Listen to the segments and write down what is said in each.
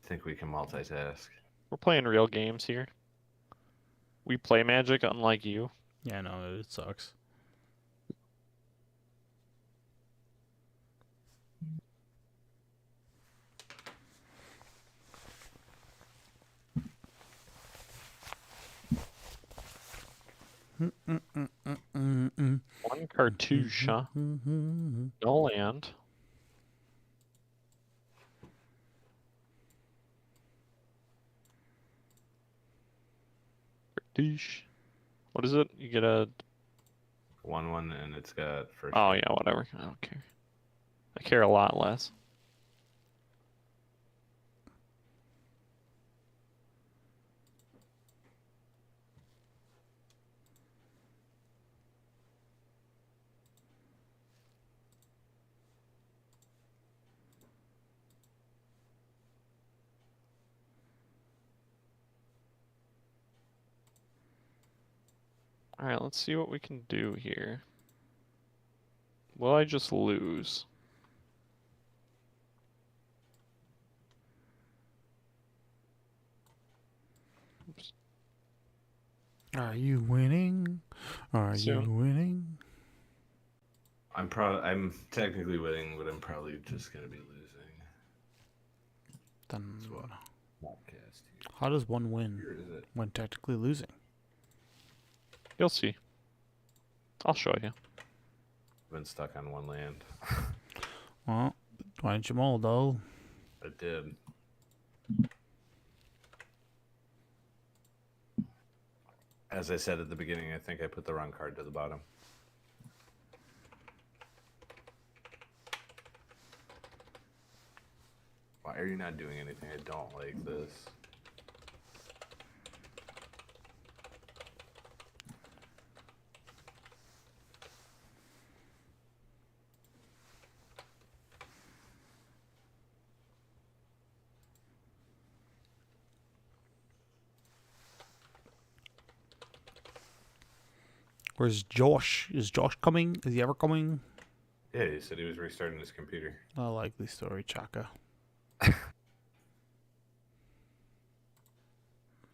think we can multitask. We're playing real games here. We play Magic, unlike you. Yeah, no, it sucks. One cartouche, huh? No land. Cartouche. What is it? You get a... 1/1, and it's got first. Oh, yeah, whatever. I don't care. I care a lot less. Alright, let's see what we can do here. Will I just lose? Oops. Are you winning? Are Soon. you winning? I'm technically winning, but I'm probably just gonna be losing. Then That's what podcast here. how does one win Here is it. when technically losing? You'll see. I'll show you. I've been stuck on one land. Well, why didn't you mull, though? I did. As I said at the beginning, I think I put the wrong card to the bottom. Why are you not doing anything? I don't like this. Where's Josh? Is Josh coming? Is he ever coming? Yeah, he said he was restarting his computer. A likely story, Chaka.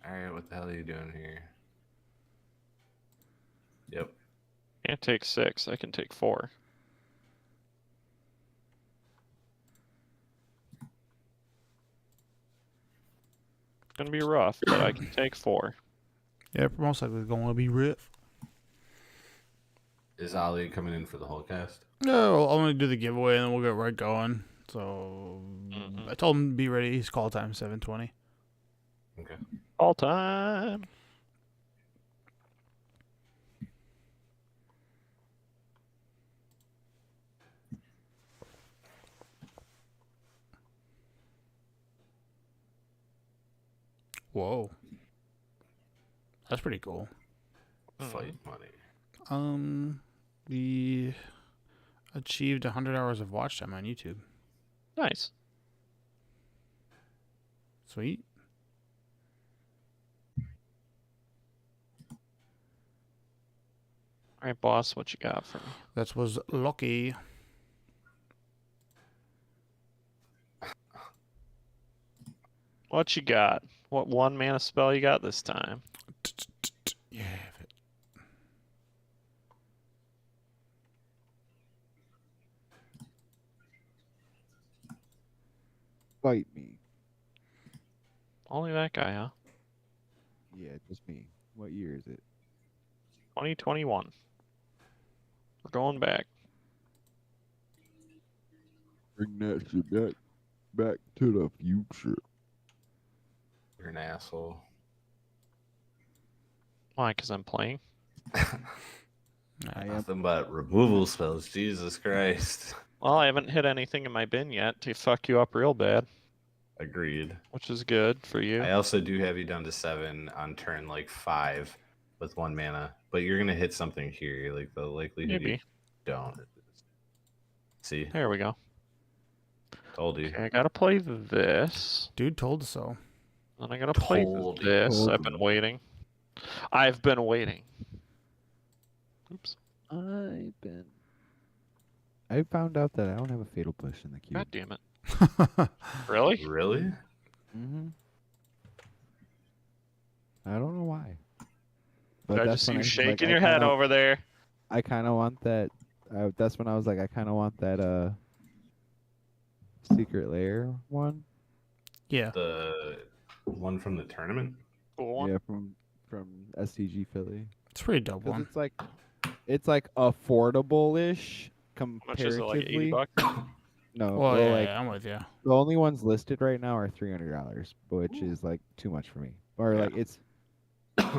Alright, what the hell are you doing here? Yep. Can't take 6, I can take 4. It's gonna be rough, but I can take 4. Yeah, most likely going to be Riff. Is Ali coming in for the whole cast? No, I'm going to do the giveaway and then we'll get right going. So I told him to be ready. He's call time 7:20. Okay. All time. Whoa. That's pretty cool. Fight money. We achieved 100 hours of watch time on YouTube. Nice. Sweet. All right, boss, what you got for me? That was lucky. What you got? What 1 mana spell you got this time? Yeah. Fight me. Only that guy, huh? Yeah, just me. What year is it? 2021. We're going back. Bring that shit back to the future. You're an asshole. Why? Because I'm playing? I am. Nothing but removal spells. Jesus Christ. Well, I haven't hit anything in my bin yet to fuck you up real bad, Agreed. which is good for you. I also do have you down to 7 on turn 5 with 1 mana, but you're gonna hit something here. Like the likelihood you Maybe. don't. See, There we go. told you. Okay, I gotta play this. Dude told us so. Then I gotta play Told you. this. Told I've you. been waiting. I've been waiting. Oops. I found out that I don't have a fatal push in the cube. God damn it. Really? Really? Mm-hmm. I don't know why. I that's just see when you I was shaking like, your head over there. I kind of want that. That's when I was like, I kind of want that secret lair one. Yeah. The one from the tournament? Cool one. Yeah, from STG Philly. It's a pretty dope Because one. it's like affordable-ish How much is it? Like comparatively. $80? No, Well, well, yeah, like yeah, I'm with you. the only ones listed right now are $300, which is like too much for me. Or Yeah. like it's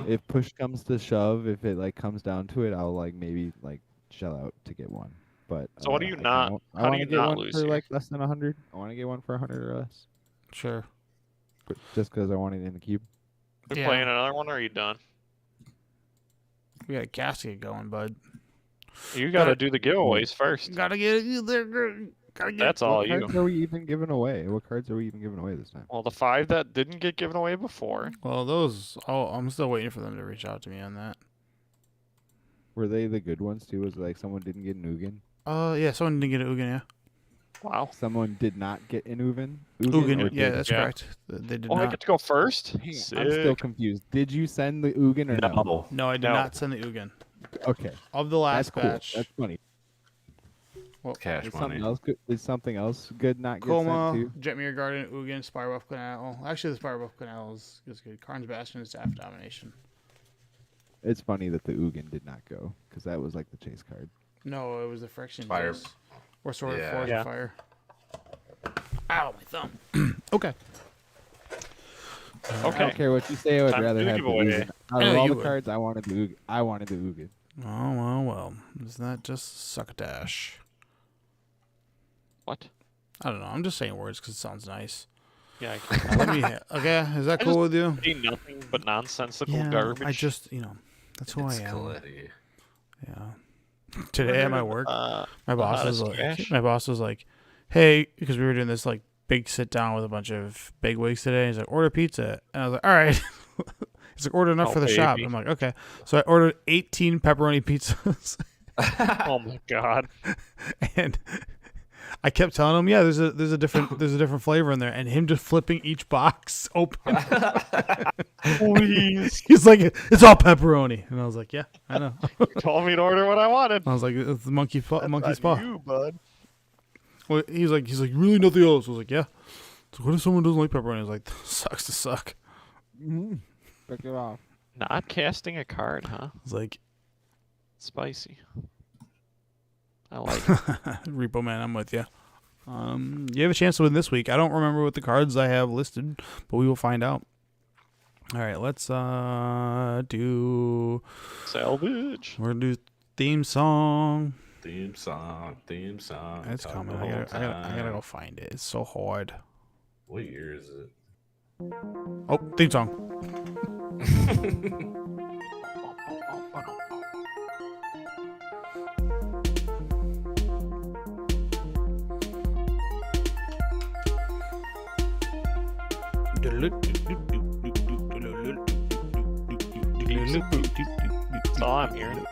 if push comes to shove, if it like comes down to it, I'll like maybe like shell out to get one. But So what do you I not- kinda- I how do want you to get not one lose for here? like less than 100. I want to get one for 100 or less, Sure. but just because I want it in the cube. We Yeah. playing another one, or are you done? We got a gasket going, bud. You got to do the giveaways first. Gotta get it there. Gotta get That's all What you. cards are we even giving away? What cards are we even giving away this time? Well, the 5 that didn't get given away before. Well, those. Oh, I'm still waiting for them to reach out to me on that. Were they the good ones too? Was it like someone didn't get an Ugin? Yeah, someone didn't get an Ugin, yeah. Wow. Someone did not get an Ugin? Ugin, or yeah, did? that's Yeah. correct. They did Oh, I not. get to go first? Hang on, Sick. I'm still confused. Did you send the Ugin or no? No. No, I did No. not send the Ugin. Okay, Of the last that's cool. batch, That's funny. Cash Did money. something else good? Did something else good not get Coma, sent too? Jetmir Garden, Ugin, Spirebuff Canal. Actually, the Spirebuff Canal is good. Karn's Bastion is Staff Domination. It's funny that the Ugin did not go because that was like the chase card. No, it was the Friction. Fire. Chase. Or Sword of Yeah. Force Yeah. of Fire. Ow, my thumb. Okay. I Okay. don't care what you say. I would Time to rather do have the giveaway. Ugin. Out I of know all you the would. cards, I wanted the Ugin. I wanted the Ugin. Well. Isn't that just succotash? What? I don't know. I'm just saying words because it sounds nice. Yeah, Let me. Okay, is that I cool just- with you? I see nothing but nonsensical Yeah, garbage. I just, that's who It's I am. Coletti. Yeah. Today at my work, my boss that's was like, "Hey," because we were doing this like big sit down with a bunch of big wigs today. He's like, "Order pizza," and I was like, "All right." He's like, "Order enough Oh, for the shop." baby. I'm like, "Okay." So I ordered 18 pepperoni pizzas, Oh my god. and I kept telling him, "Yeah, there's a different flavor in there," and him just flipping each box open. Please. He's like, "It's all pepperoni," and I was like, "Yeah, I know." You told me to order what I wanted. I was like, "It's the monkey's That's paw." on you, bud. Well, he's like, really nothing else. I was like, yeah. So what if someone doesn't like pepperoni? I was like, sucks to suck. Mm-hmm. Pick it off. Not casting a card, huh? I was like, Spicy. I like it. Repo Man, I'm with you. You have a chance to win this week. I don't remember what the cards I have listed, but we will find out. All right, let's do. Salvage. We're gonna do theme song. Theme song. It's talk coming. the I whole gotta go time. find it. It's so hard. What year is it? Oh, theme song. That's all I'm hearing.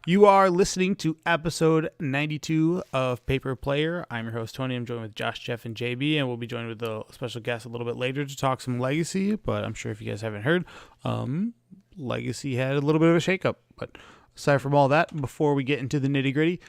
You are listening to episode 92 of Paper Player. I'm your host, Tony. I'm joined with Josh, Jeff, and JB, and we'll be joined with a special guest a little bit later to talk some Legacy, but I'm sure if you guys haven't heard, Legacy had a little bit of a shakeup. But aside from all that, before we get into the nitty-gritty,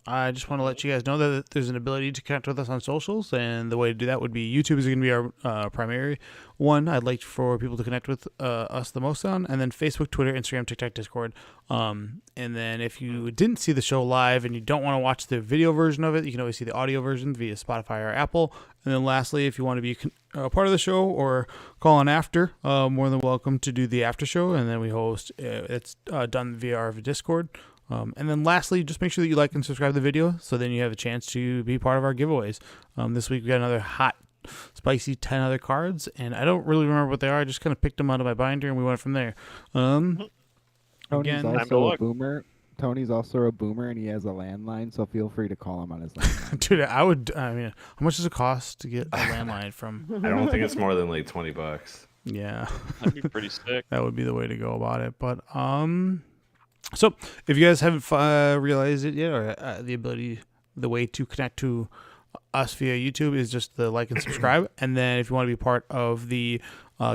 I just want to let you guys know that there's an ability to connect with us on socials, and the way to do that would be YouTube is going to be our primary one. I'd like for people to connect with us the most on, and then Facebook, Twitter, Instagram, TikTok, Discord. And then if you didn't see the show live and you don't want to watch the video version of it, you can always see the audio version via Spotify or Apple. And then lastly, if you want to be a part of the show or call on after, more than welcome to do the after show, and then we host. It's done via our Discord. And then lastly, just make sure that you like and subscribe to the video so then you have a chance to be part of our giveaways. This week we got another hot, spicy 10 other cards, and I don't really remember what they are. I just kind of picked them out of my binder and we went from there. Tony's Again, Time to also a look. boomer. Tony's also a boomer, and he has a landline, so feel free to call him on his landline. dude, how much does it cost to get a landline from? I don't think it's more than like $20. Yeah. That'd be pretty sick. That would be the way to go about it. But so if you guys haven't realized it yet, or the way to connect to us via YouTube is just the like and subscribe. And then if you want to be part of the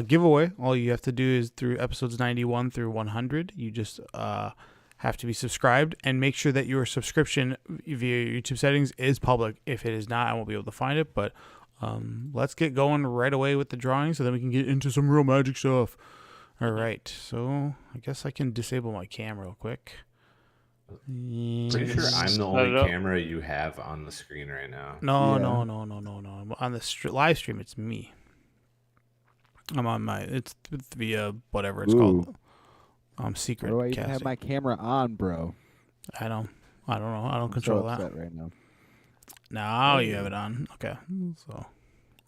giveaway, all you have to do is through episodes 91 through 100, you just have to be subscribed and make sure that your subscription via YouTube settings is public. If it is not, I won't be able to find it. But let's get going right away with the drawing so then we can get into some real magic stuff. All right, so I guess I can disable my cam real quick. Pretty sure I'm the Set it only up. camera you have on the screen right now. No. On the live stream, it's me. I'm on it's via whatever it's called. Secret. Why do I even have casting. my camera on, bro? I don't know. I don't I'm control so that. upset right now. Now you have it on. Okay. So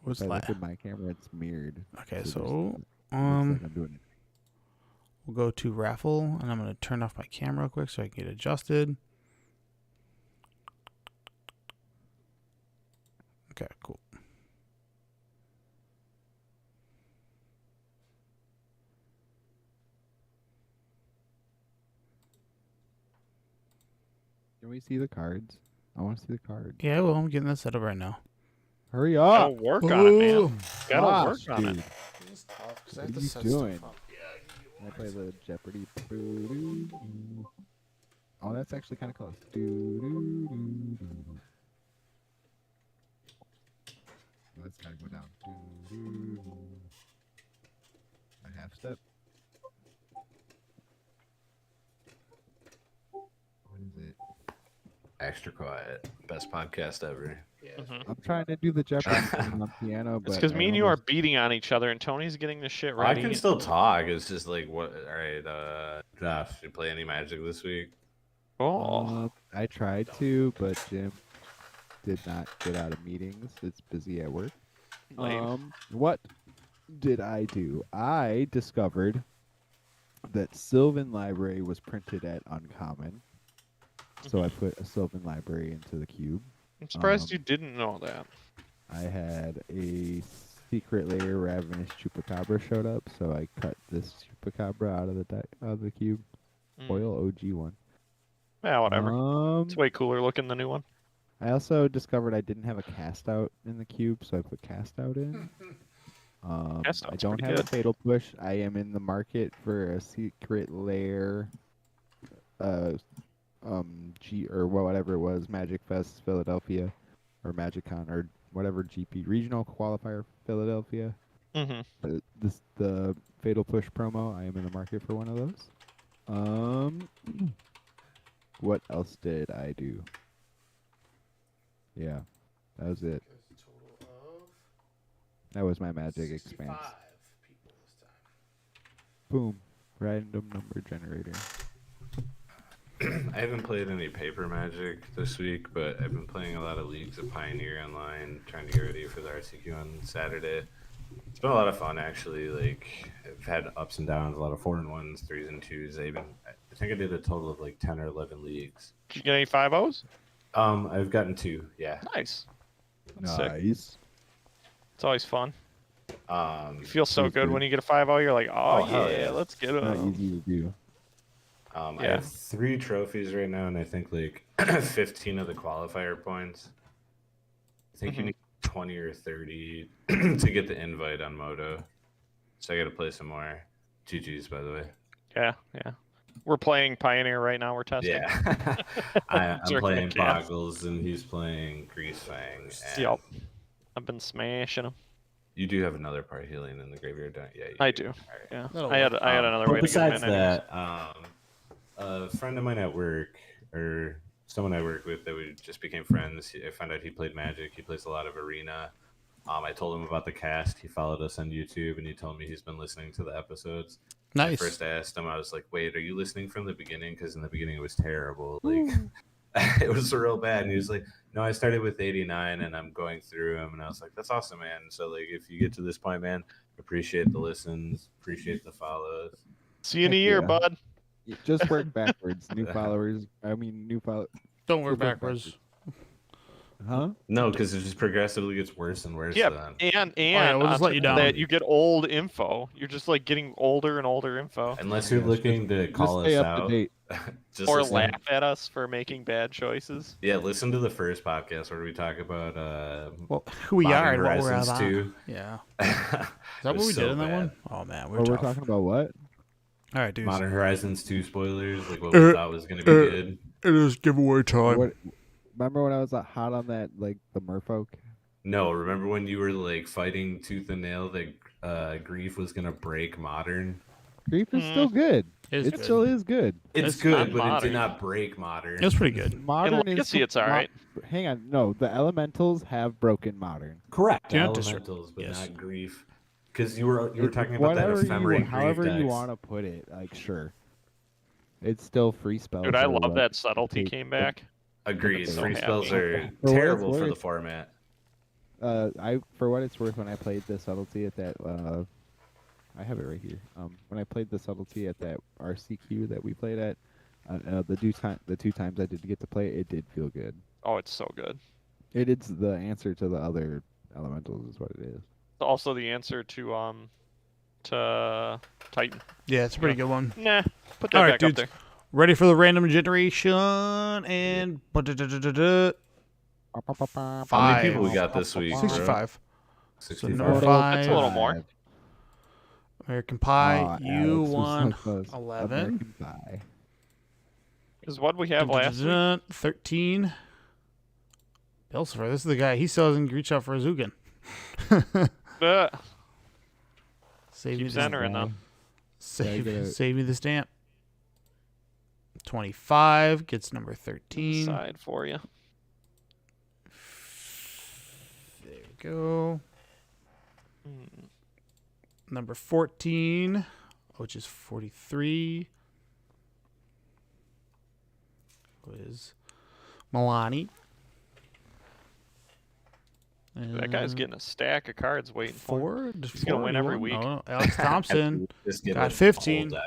what's If I look that? at my camera, it's mirrored. Okay, there's- so looks like I'm doing it. we'll go to raffle, and I'm gonna turn off my camera real quick so I can get adjusted. Okay, cool. Can we see the cards? I want to see the cards. Yeah, well, I'm getting that set up right now. Hurry Gotta up! work on it, man. Gotta Gosh, work on it. dude. It's tough because I have to set stuff doing? up. Can I play the Jeopardy? Oh, that's actually kind of close. Let's kind of go down. A half step. What is it? Extra quiet. Best podcast ever. Mhm. I'm trying to do the Jeopardy thing on piano, but It's because I me and you are almost- beating on each other, and Tony's getting the shit I ready. can still talk. It's just like, what? All right, Josh, you play any Magic this week? Oh, I tried to, but Jim did not get out of meetings. It's busy at work. lame. What did I do? I discovered that Sylvan Library was printed at Uncommon. So I put a Sylvan Library into the cube. I'm surprised you didn't know that. I had a secret layer Ravenous Chupacabra showed up, so I cut this Chupacabra out of the out of the cube. Mm. Foil OG one. Yeah, whatever. It's way cooler looking than the new one. I also discovered I didn't have a cast out in the cube, so I put cast out in. Cast I out's don't pretty have a good. fatal push. I am in the market for a secret lair, G or whatever it was, Magic Fest Philadelphia, or MagicCon or whatever GP regional qualifier Philadelphia. Mm-hmm. The fatal push promo. I am in the market for one of those. What else did I do? Yeah, that was it. That was my Magic Expanse. Boom. Random number generator. I haven't played any paper Magic this week, but I've been playing a lot of Leagues of Pioneer online, trying to get ready for the RCQ on Saturday. It's been a lot of fun, actually. Like, I've had ups and downs, a lot of 4-1s, 3s and 2s. I think I did a total of like 10 or 11 leagues. Did you get any 5-0s? I've gotten 2, yeah. Nice. That's sick. Nice. It's always fun. Um, You feel so Super. good when you get a 5-0. You're like, oh, hell yeah, yeah. let's get Not it. easy to do. I Yeah. have 3 trophies right now, and I think like 15 of the qualifier points. I think you Mhm. need 20 or 30 to get the invite on Moto. So I got to play some more. GG's, by the way. Yeah, yeah. We're playing Pioneer right now. We're testing. Yeah. I'm During the playing cast. Boggles, and he's playing Greasefang. And Yep. I've been smashing them. You do have another part healing in the graveyard, don't you? Yeah, you I do. All right. Yeah. That'll I had work. another But way to get them besides in. anyways. that, a friend of mine at work, or someone I work with that we just became friends, I found out he played Magic. He plays a lot of Arena. I told him about the cast. He followed us on YouTube, and he told me he's been listening to the episodes. When I Nice. first asked him, I was like, "Wait, are you listening from the beginning?" Because in the beginning it was terrible. Like, it was real bad. And he was like, "No, I started with 89, and I'm going through them." And I was like, "That's awesome, man." So like, if you get to this point, man, appreciate the listens, appreciate the follows. See you in a Heck year, yeah. bud. You just work backwards. New followers. I mean, new follow. Don't work Just work backwards. Huh? No, because it just progressively gets worse and worse. Yeah, Then. and yeah, we'll on just let you top of down. that, you get old info. You're just like getting older and older info. Unless you're Yes, looking to just call stay us up to out, date. just Or listen. laugh at us for making bad choices. Yeah, listen to the first podcast where we talk about Well, who we Modern are and what we're Horizons about. 2. Yeah. Is Is that what we did in that one? Oh man, we're Oh, we're tough. talking about what? All right, dudes. Modern Horizons 2 spoilers, like what we thought was going to be good. It is giveaway time. What? Remember when I was hot on that, like the Merfolk? No, remember when you were like fighting tooth and nail that Grief was going to break Modern? Grief is still good. It's It good. still is good. It's It's good, not but it Modern. did not break Modern. It was pretty good. Modern In is Legacy, it's all right. Hang on, no, the Elementals have broken Modern. Correct. Do The not disrupt- Elementals, but yes. not Grief. Because you were talking about that Whatever Ephemerate Grief however you decks. want to put it, like sure. It's still free spells. Dude, I or love what that subtlety take- came back. Agreed. So Free spells happy. are For what it's terrible for the worth. format. For what it's worth, when I played the subtlety at that, I have it right here. When I played the subtlety at that RCQ that we played at, the two times I did get to play it did feel good. Oh, it's so good. It's the answer to the other elementals, is what it is. It's also the answer to Titan. Yeah, it's a pretty good one. Nah, put that All right, back dudes. up there. Ready for the random generation and How many Five. people we got this week? bro? 65. 65. number That's five. a little more. American Pie, Aw, you Alex was so won close. 11. American Pie. Is what we have last week. 13. Pilsifer, this is the guy. He still hasn't reached out for a Zugan. Save me Keeps the entering them. Save, Yeah, I get it. save me the stamp. 25 gets number 13. Side for you. There we go. Hmm. Number 14, which is 43, is Milani. That guy's getting a stack of cards waiting for him. four. Just He's gonna four, win you every won? week. Oh, Alex Thompson. Just get Got a whole 15. deck.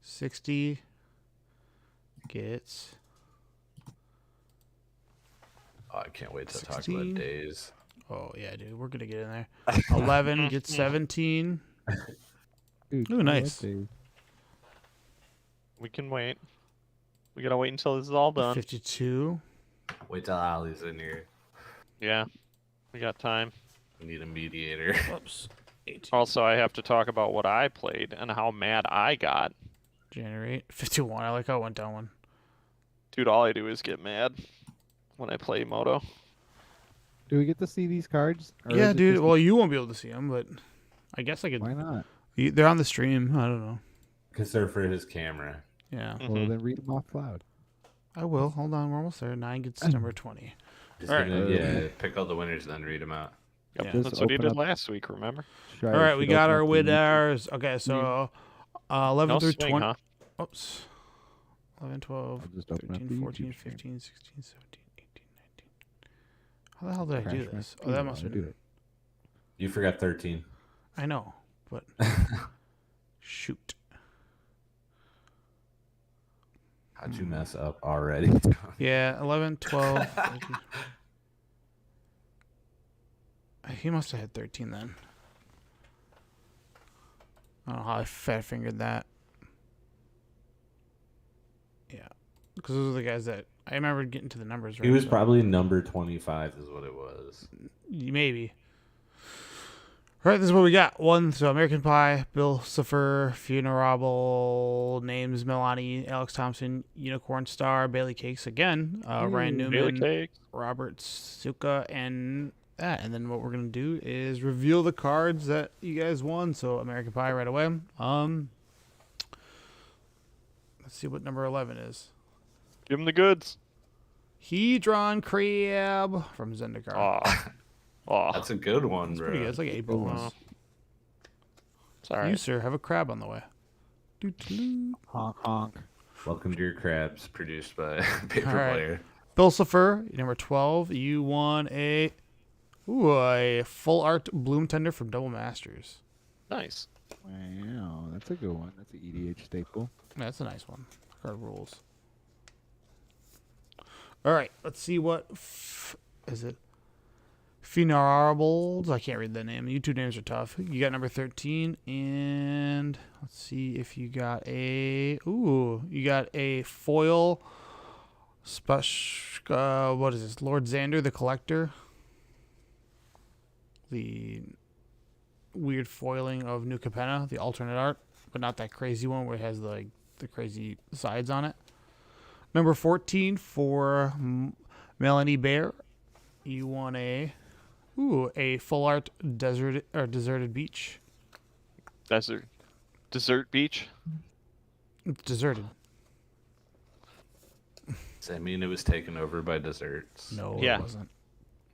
60 gets Oh, I can't wait to talk 16. about days. oh yeah, dude, we're gonna get in there. 11 gets 17. Dude, Ooh, I nice. like these. We can wait. We gotta wait until this is all done. 52. Wait till Ali's in here. Yeah, we got time. We need a mediator. Whoops. 18. Also, I have to talk about what I played and how mad I got. Generate 51. I like how it went down one. Dude, all I do is get mad when I play Moto. Do we get to see these cards? Or Yeah, is it dude. just- Well, you won't be able to see them, but I guess I could. why not? They're on the stream. I don't know. Because they're for his camera. Yeah, Well, Mhm. then read them off loud. I will. Hold on. We're almost there. 9 gets number 20. Just All right. gonna, yeah, pick all the winners, then read them out. Yep, Yeah. that's Just what he open did up- last week, remember? Should I- All right, we should I got open our up the YouTube? winners. Okay, so 11 No through swing, 20. huh? Oops. 11, 12, I'll just open up 13, the 14, YouTube stream. 15, 16, 17, 18, 19. How the hell did I do Crash my this? Oh, that screen must while I have do been. it. You forgot 13. I know, but. Shoot. How'd you mess up already? Yeah, 11, 12. 13. He must have had 13 then. I don't know how I fat fingered that. Yeah. Because those are the guys that I remember getting to the numbers right. He was so- probably number 25 is what it was. Maybe. All right, this is what we got. One, so American Pie, Bill Cipher, Funeral, names Milani, Alex Thompson, Unicorn Star, Bailey Cakes again, Ryan Bailey Newman, cake. Robert Suka, and that. And then what we're gonna do is reveal the cards that you guys won. So American Pie right away. Let's see what number 11 is. Give him the goods. Hedron Crab from Zendikar. Aw. Aw. That's a good one, It's bro. pretty good. It's like 8 bonus. Wow. It's You, alright. sir, have a crab on the way. Doo-doo-doo. Honk honk. Welcome to your crabs, produced by Paper All right. Player. Bill Cipher, number 12. You won a full art Bloom Tender from Double Masters. Nice. Wow, that's a good one. That's an EDH staple. That's a nice one. Card rules. All right, let's see what is it. Phenarables. I can't read the name. YouTube names are tough. You got number 13, and let's see if you got a. Ooh, you got a foil. What is this? Lord Xander the Collector. The weird foiling of New Capenna, the alternate art, but not that crazy one where it has the crazy sides on it. Number 14 for Melanie Bear. You want a full art deserted beach. Desert beach. It's deserted. Does that mean it was taken over by desserts? No, Yeah. it wasn't.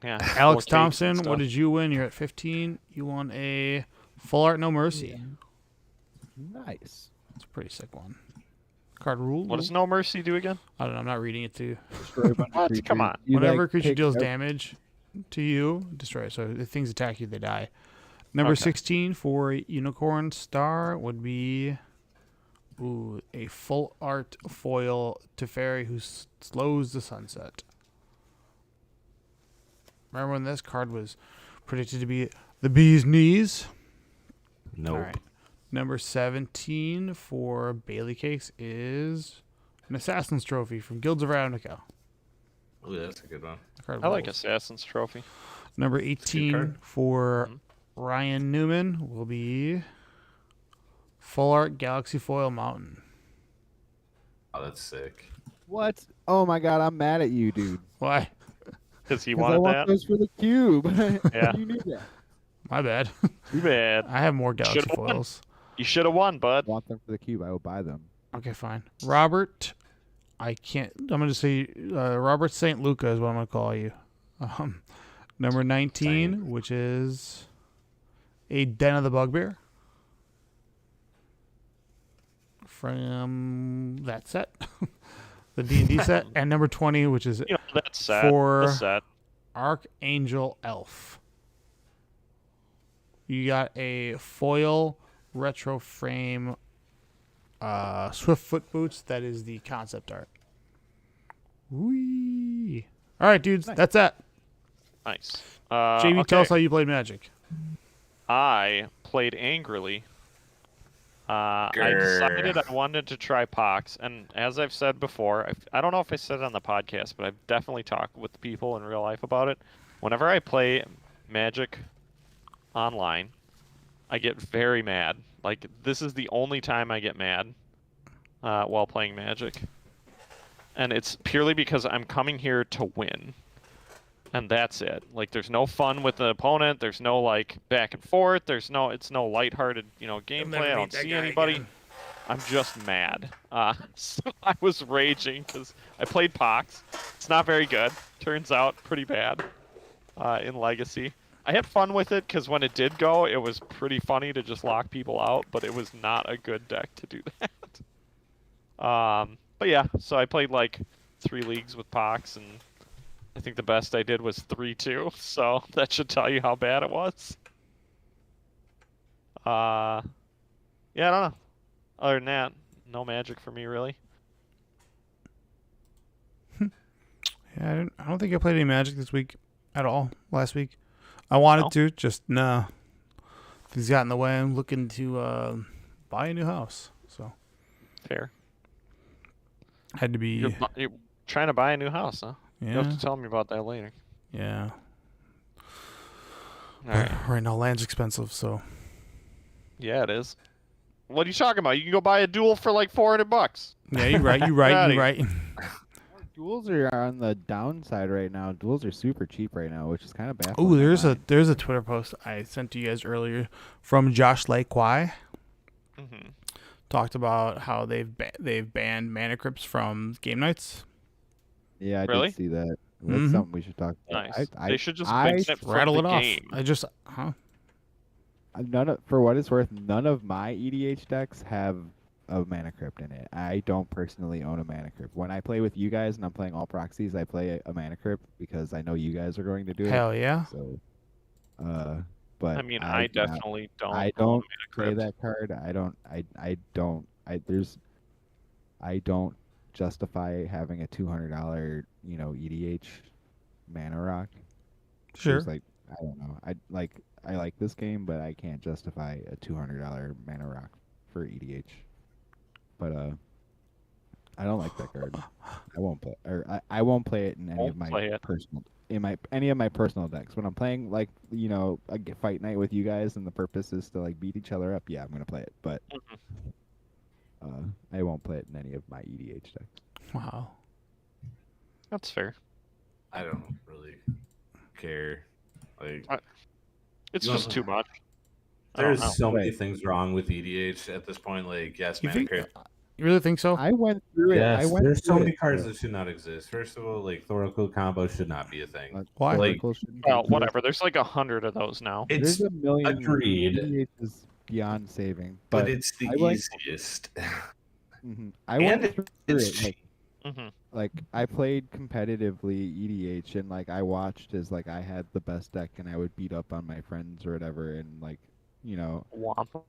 Yeah. Alex More cakes and Thompson, stuff. what did you win? You're at 15. You won a full art No Mercy. Nice. It's a pretty sick one. Card rule. What does No Mercy do again? I don't know. I'm not reading it to you. Destroy a bunch of What? creatures. Come on. You, Whenever a like, creature pick deals up- damage to you, destroy it. So if things attack you, they die. Number Okay. 16 for Unicorn Star would be a full art foil Teferi who slows the sunset. Remember when this card was predicted to be the bee's knees? Nope. All right. Number 17 for Bailey Cakes is an Assassin's Trophy from Guilds of Ravnica. Ooh, that's a good one. Card I like rules. Assassin's Trophy. Number a good 18 card. for Ryan Newman will be Full Art Galaxy Foil Mountain. Oh, that's sick. What? Oh my god, I'm mad at you, dude. Why? Because he 'Cause I wanted want that. those for the cube. Yeah. You knew that. My bad. Too bad. I have more Galaxy Should've won. Foils. You should have won, bud. I want them for the cube. I will buy them. Okay, fine. Robert, I can't. I'm going to say Robert St. Luca is what I'm going to call you. Number 19, Same. which is a Den of the Bugbear from that set, the D&D set, and number 20, which is You know, that set. For- The set. Archangel Elf. You got a foil retro frame Swiftfoot boots. That is the concept art. Whee! All right, dudes, Nice. that's it. Nice. JB, tell us okay. how you played Magic. I played angrily. I decided I wanted to try Pox, and as I've said before, I don't know if I said it on the podcast, but I've definitely talked with people in real life about it. Whenever I play Magic online, I get very mad. Like, this is the only time I get mad while playing Magic. And it's purely because I'm coming here to win. And that's it. Like, there's no fun with the opponent. There's no, like, back and forth. It's no lighthearted, gameplay. I don't see anybody. I'm just mad. So I was raging because I played Pox. It's not very good. Turns out pretty bad in Legacy. I had fun with it because when it did go, it was pretty funny to just lock people out, but it was not a good deck to do that. But yeah, so I played like 3 leagues with Pox, and I think the best I did was 3-2, so that should tell you how bad it was. Yeah, I don't know. Other than that, no Magic for me, really. Yeah, I don't think I played any Magic this week at all. Last week, I wanted No? to, just no. Things got in the way. I'm looking to buy a new house, so Fair. had to be. You're trying to buy a new house, huh? You Yeah, have to tell me about that later. yeah. All right. Right now, land's expensive, so Yeah, it is. What are you talking about? You can go buy a duel for like $400. yeah, you're right. You're right. Outta You're here. right. Duels are on the downside right now. Duels are super cheap right now, which is kind of bad. Oh, there's a Twitter post I sent to you guys earlier from Josh Lakewy. Mm-hmm. Talked about how they've banned mana crypts from game nights. Yeah, I Really? did see that. That's Mhm. something we should talk about. Nice. I, They should just I, ban it from Rattle the it off. game. I just for what it's worth, none of my EDH decks have a mana crypt in it. I don't personally own a mana crypt. When I play with you guys and I'm playing all proxies, I play a mana crypt because I know you guys are going to do hell yeah. it. So, but I mean, I do not definitely don't. I own don't Mana play Crypt. that card. I don't justify having a $200, EDH mana rock. Sure. It's like, I don't know. I like this game, but I can't justify a $200 mana rock for EDH. But I don't like that card. I won't play, or I won't play it in any of Won't play my it. any of my personal decks. When I'm playing like a fight night with you guys, and the purpose is to like beat each other up, yeah, I'm gonna play it. But I won't play it in any of my EDH decks. Wow. That's fair. I don't really care. Like, It's You just want- too much. I don't there's know. so many Right. things wrong with EDH at this point. Like, yes, You Mana think? Crypt. You really think so? I went through it. Yes, I went there's so through many it, cards but, that should not exist. First of all, like Thoracle combo should not be a thing. Why? Like, Oracle shouldn't be Well, good. whatever. There's like 100 of those now. It's There's a million. agreed, EDH is beyond saving, but but it's the I like- easiest. I went and through it's it. Like, cheap. Hmm. like I played competitively EDH, and like I watched as like I had the best deck, and I would beat up on my friends or whatever, and like Womp.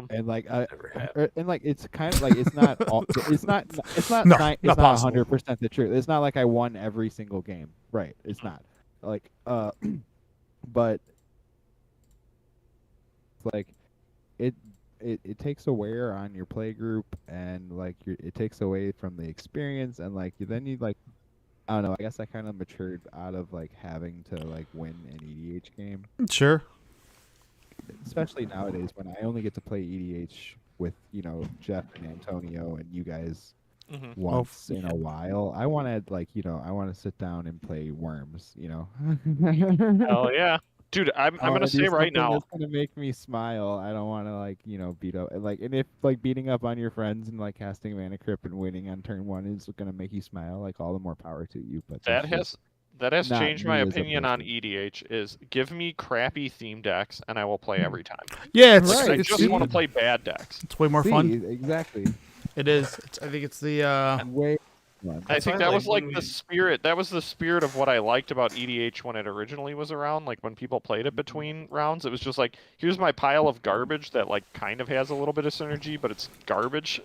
and like Never happened. and like it's kind of like it's not all, it's not No, it's not not possible. 100% the truth. It's not like I won every single game, right? It's not like but like it takes a wear on your play group, and like it takes away from the experience, and like then you like I don't know. I guess I kind of matured out of like having to like win an EDH game, Sure. especially nowadays when I only get to play EDH with Jeff and Antonio and you guys Hmm. once in a while. I want to like I want to sit down and play Worms. Hell yeah, dude. I'm I wanna gonna do say right something now. that's gonna make me smile. I don't want to like beat up like, and if like beating up on your friends and like casting Mana Crypt and winning on turn 1 is gonna make you smile, like all the more power to you. But That has not changed my me as a opinion on person. EDH. Is give me crappy theme decks and I will play every time. Yeah, it's Right, I it's, just want to play bad decks. it's way more fun. Exactly. It is. I think it's the Way. fun. I That's think why, that like, was like when the we- spirit. That was the spirit of what I liked about EDH when it originally was around. Like when people played it between rounds, it was just like, here's my pile of garbage that like kind of has a little bit of synergy, but it's garbage.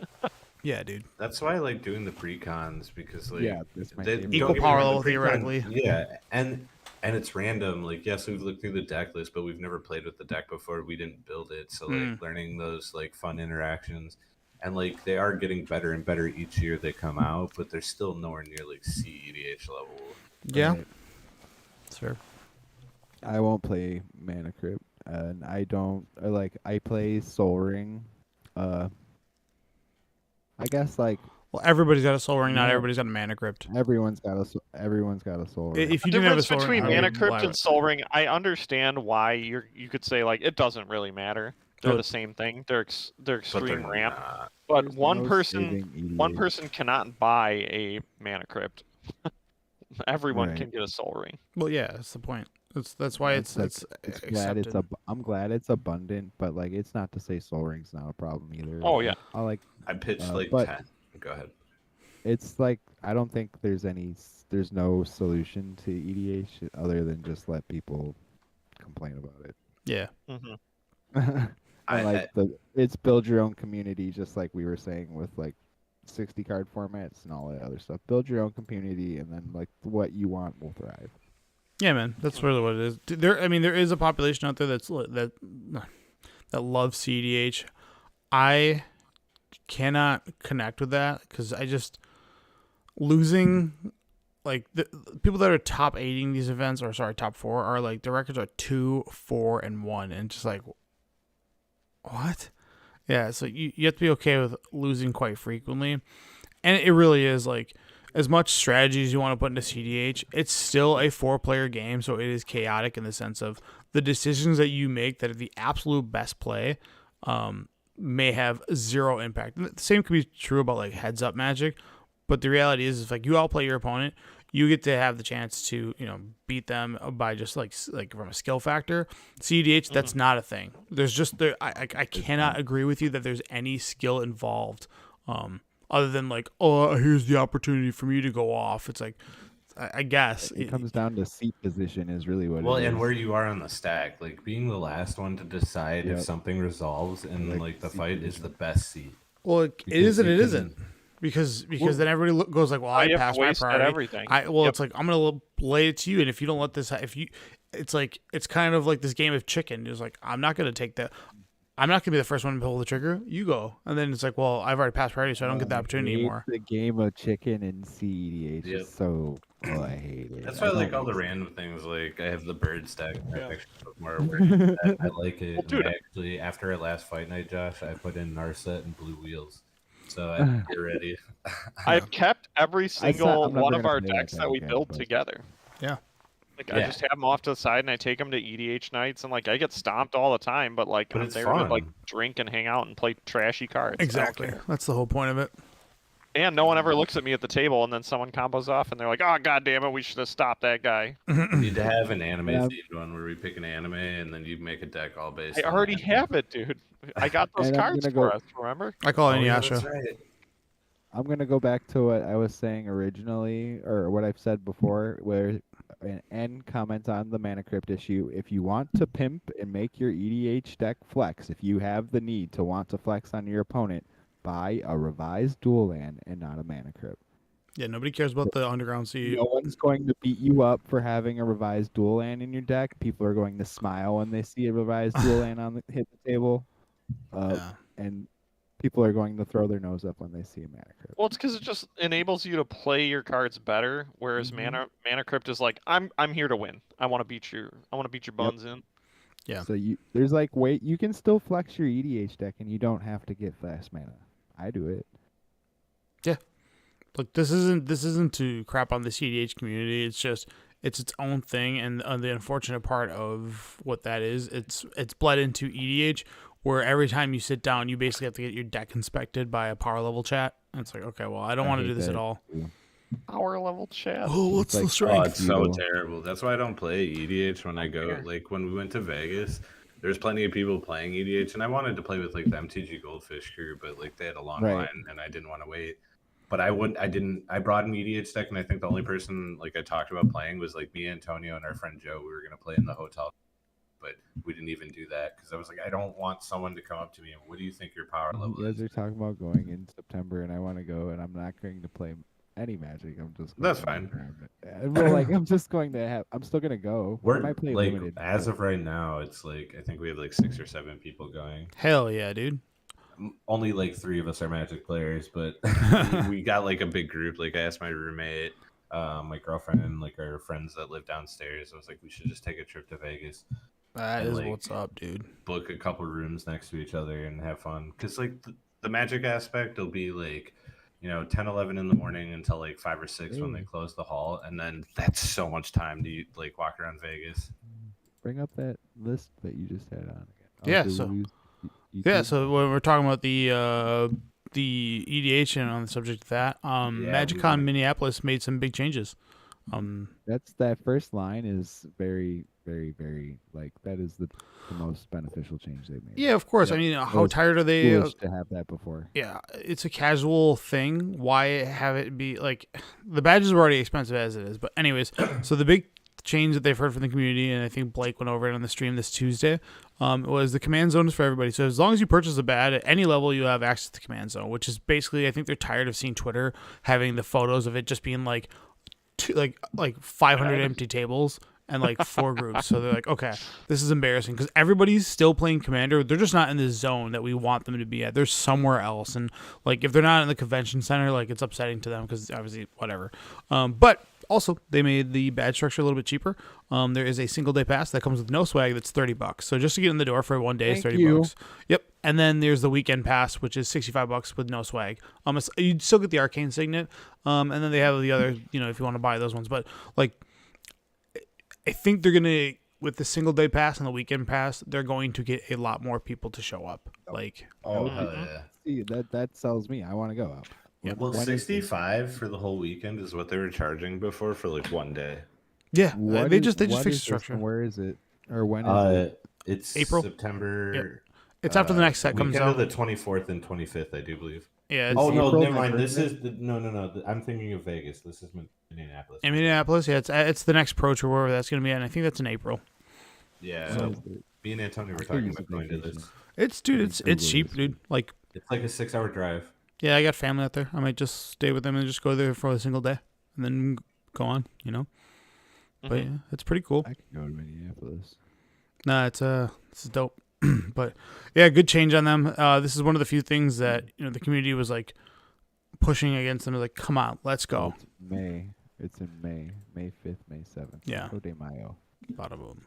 yeah, dude. That's why I like doing the pre-cons, because like Yeah, that's my they- favorite. Equal don't get me power wrong, the level, pre-con- theoretically. Yeah, and it's random. Like, yes, we've looked through the deck list, but we've never played with the deck before. We didn't build it, so like learning those like fun interactions, and like they are getting better and better each year they come out, but they're still nowhere near like CEDH level. Yeah, Right. it's fair. I won't play Mana Crypt, and I don't I play Soul Ring. I guess like Well, everybody's got a soul ring. Not No. everybody's got a mana crypt. everyone's got a Soul Ring. If The you didn't have a difference soul between ring, I Mana would Crypt allow and it. Soul Ring, I understand why you could say like it doesn't really matter. They're Oh. the same thing. They're But extreme they're ramp. not. But There's one no person saving one EDH. person cannot buy a Mana Crypt. Everyone Right. can get a Soul Ring. Well, yeah, that's the point. That's why it's It's glad accepted. I'm glad it's abundant, but like it's not to say Soul Ring's not a problem either. Oh, yeah. I like I pitched like but- 10. Go ahead. it's like I don't think there's no solution to EDH other than just let people complain about it. Yeah. Hmm. I- And like it's build your own community, just like we were saying with like 60 card formats and all that other stuff. Build your own community, and then like what you want will thrive. Yeah, man, that's really what it is. There is a population out there that loves CDH. I cannot connect with that because I just losing like the people that are top 8ing these events, or sorry, top 4 are like the records are 2, 4, and 1, and just like what? Yeah, so you have to be okay with losing quite frequently, and it really is like. As much strategy as you want to put into CDH, it's still a 4-player game, so it is chaotic in the sense of the decisions that you make that are the absolute best play may have zero impact. And the same could be true about like heads up Magic, but the reality is like you outplay your opponent, you get to have the chance to beat them by just like from a skill factor. CDH, that's not a thing. There's just I cannot agree with you that there's any skill involved. Other than like, oh, here's the opportunity for me to go off. It's like, I guess. It comes down to seat position is really what Well, it is. and where you are on the stack, like being the last one to decide if Yep. something resolves in Like, like the seat fight is position. the best seat. Well, it Because is and you it can- isn't. because then everybody goes like, well, Oh, I you have to passed my waste at priority. everything. Well, Yep. it's like I'm gonna lay it to you, and if you don't let this, it's like it's kind of like this game of chicken. It's like I'm not gonna take that. I'm not gonna be the first one to pull the trigger. You go, and then it's like, well, I've already passed priority, so I don't get the opportunity hate anymore. The game of chicken and CEDH Yep. is so. Oh, I hate it. That's why I like all the random things. Like I have the bird stack. I actually put more awareness. I like it. Well, dude, And I actually, after our last fight night, Josh, I put in Narset and blue wheels. So I get ready. I've kept every single I'm never one of gonna our play that decks game that we again, build but- together. Yeah. Like I Yeah. just have them off to the side and I take them to EDH nights and like I get stomped all the time, but like But I'm it's there to like fun. drink and hang out and play trashy cards. I don't Exactly. care. That's the whole point of it. And no one ever looks at me at the table and then someone combos off and they're like, "Oh god damn it, we should have stopped that guy." We need to have an anime Yeah. themed one where we pick an anime and then you make a deck all based. I on already that. have it, dude. I got those And I'm cards gonna for go- us, remember? I call it Oh, yeah, Inuyasha. that's right. I'm gonna go back to what I was saying originally, or what I've said before, where and comment on the Mana Crypt issue. If you want to pimp and make your EDH deck flex, if you have the need to want to flex on your opponent, buy a revised dual land and not a Mana Crypt. Yeah, nobody cares about the underground sea. No one's going to beat you up for having a revised dual land in your deck. People are going to smile when they see a revised dual land hit the table, Yeah. and people are going to throw their nose up when they see a Mana Crypt. Well, it's because it just enables you to play your cards better, whereas Mhm. Mana Crypt is like, I'm here to win. I want to beat your buns in. Yeah. So there's like you can still flex your EDH deck and you don't have to get fast mana. I do it. Look, this isn't to crap on the CDH community. It's just it's its own thing, and the unfortunate part of what that is, it's bled into EDH, where every time you sit down, you basically have to get your deck inspected by a power level chat. And it's like, okay, well, I don't want to hate do this at that. all. Power level chat. Oh, what's like- the Oh, strength? it's so Evil. terrible. That's why I don't play EDH when I go. Fair. Like when we went to Vegas, there's plenty of people playing EDH, and I wanted to play with like the MTG Goldfish crew, but like they had a long Right. line, and I didn't want to wait. But I didn't. I brought an EDH deck, and I think the only person like I talked about playing was like me, Antonio, and our friend Joe. We were gonna play in the hotel, but we didn't even do that because I was like, I don't want someone to come up to me and, what do you think your power level You guys is? are talking about going in September, and I want to go, and I'm not going to play any Magic. I'm just. That's going fine. Well, like I'm just going to have. I'm still gonna go. I We're might play like limited. as of right now, it's like I think we have like 6 or 7 people going. Hell yeah, dude. Only like 3 of us are Magic players, but we got like a big group. Like I asked my roommate, my girlfriend, and like our friends that live downstairs. I was like, we should just take a trip to Vegas, That And, is like, what's up, dude. book a couple rooms next to each other, and have fun. Because like the Magic aspect will be like, 10, 11 in the morning until like 5 or 6 when they close the hall, and then that's so much time to like walk around Vegas. Bring up that list that you just had on again. Yeah, do so- we use Yeah, YouTube? so when we're talking about the EDH and on the subject of that, Yeah, we MagicCon wanna- Minneapolis made some big changes. that first line is very, very, very like that is the most beneficial change they've made. Yeah, of course. Yep. I mean, It how was tired are they? Foolish to have that before. Yeah, it's a casual thing. Why have it be like the badges were already expensive as it is? But anyways, so the big change that they've heard from the community, and I think Blake went over it on the stream this Tuesday, was the command zone is for everybody. So as long as you purchase a bad at any level, you have access to the command zone, which is basically I think they're tired of seeing Twitter having the photos of it just being like like 500 empty tables and like 4 groups. So they're like, okay, this is embarrassing because everybody's still playing Commander. They're just not in the zone that we want them to be at. They're somewhere else. And like, if they're not in the convention center, like it's upsetting to them because obviously whatever. But also they made the badge structure a little bit cheaper. There is a single day pass that comes with no swag. That's $30. So just to get in the door for one day is Thank $30. you. Yep. And then there's the weekend pass, which is $65 with no swag. You'd still get the arcane signet. And then they have the other, if you want to buy those ones, but like, I think they're gonna with the single day pass and the weekend pass, they're going to get a lot more people to show up. Like, Oh hell yeah! See, that sells me. I want to go out. Yeah. Well, When is this? 65 for the whole weekend is what they were charging before for like one day. yeah, What they is- just what fixed is the this structure. and where is it? Or when is it? It's April? September. Yep. It's after the next set comes weekend out. of the 24th and 25th, I do believe. Yeah, it's Oh no, April, never mind. November, This is no. I'm thinking of Vegas. This is Minneapolis. in Minneapolis. Yeah, it's the next Pro Tour where that's gonna be, and I think that's in April. Yeah, When is it? me and Antonio were I could talking use a about going to vacation. this. It's Google cheap, dude. Like, It's like a 6-hour drive. Yeah, I got family out there. I might just stay with them and just go there for a single day and then go on, you know? But Mhm. yeah, it's pretty cool. I can go to Minneapolis. Nah, it's this is dope. But yeah, good change on them. This is one of the few things that, the community was like pushing against them. Like, come on, let's go. It's May. It's in May. May 5th, May 7th. Yeah. Cinco de Mayo. Bada boom.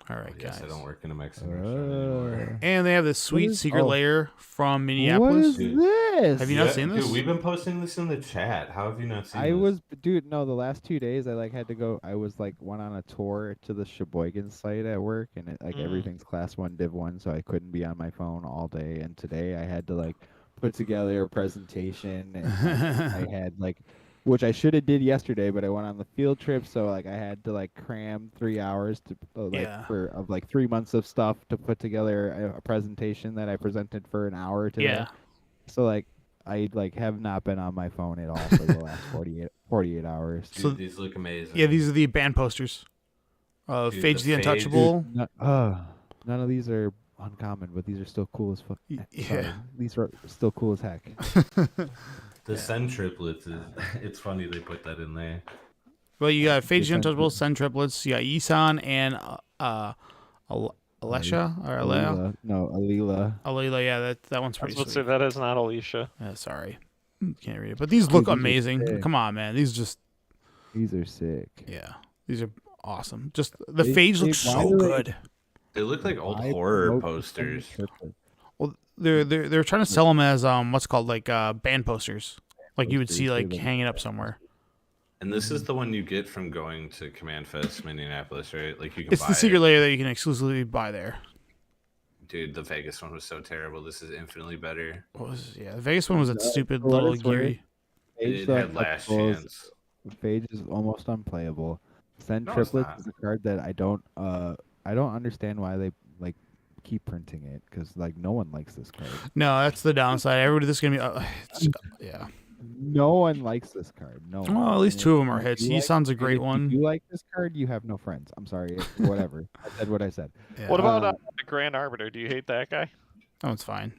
All right, I guess guys. I don't work in a Mexican restaurant anymore. And they have this sweet is- secret oh. layer from What Minneapolis. is Dude. this? Have you not seen this? Dude, we've been posting this in the chat. How have you not seen I this? was, dude. No, the last 2 days I had to go. I was went on a tour to the Sheboygan site at work, and everything's class 1, div 1, so I couldn't be on my phone all day. And today I had to put together a presentation, and I had which I should have did yesterday, but I went on the field trip, so I had to cram 3 hours to Yeah. for 3 months of stuff to put together a presentation that I presented for an hour today. Yeah. So I have not been on my phone at all for the last 48 hours. Dude, So- these look amazing. Yeah, these are the band posters. Dude, Phage the the Phage- Untouchable. None of these are uncommon, but these are still cool as fuck. Yeah. Sorry, these are still cool as heck. The Sen triplets is. It's funny they put that in there. Well, you got Phage the Different- Untouchable, Sun Triplets. You got Isan and Alesha or Alea. No, Alila. Alila, yeah, that one's I was pretty about to say sweet. that is not Alicia. Sorry. Can't read it. But these look these are amazing. sick. Come on, man. These just, These are sick. yeah. These are awesome. Just, the They- Phage they- looks why so do they- good. They look like old Why horror promote posters. the triplet? Well, they're trying to sell them as what's called band posters, like you would see Posters, they look hanging like up that. somewhere. And this is the one you get from going to Command Fest Minneapolis, right? Like you can It's buy the secret it. layer that you can exclusively buy there. Dude, the Vegas one was so terrible. This is infinitely better. What was the Vegas one was that stupid for what little it's worth, geary. Phage It the had last Untouchables- chance. Phage is almost unplayable. Send No, it's triplets not. is a card that I don't understand why they keep printing it, because no one likes this card. No, that's the downside. Everybody, this is gonna be yeah. No one likes this card. No. Well, one. at least And two of if- them are if hits. you He sounds a and great if one. you like this card, you have no friends. I'm sorry. Whatever. I said what I said. Yeah, What about Uh, the Grand Arbiter? Do you hate that guy? that one's fine.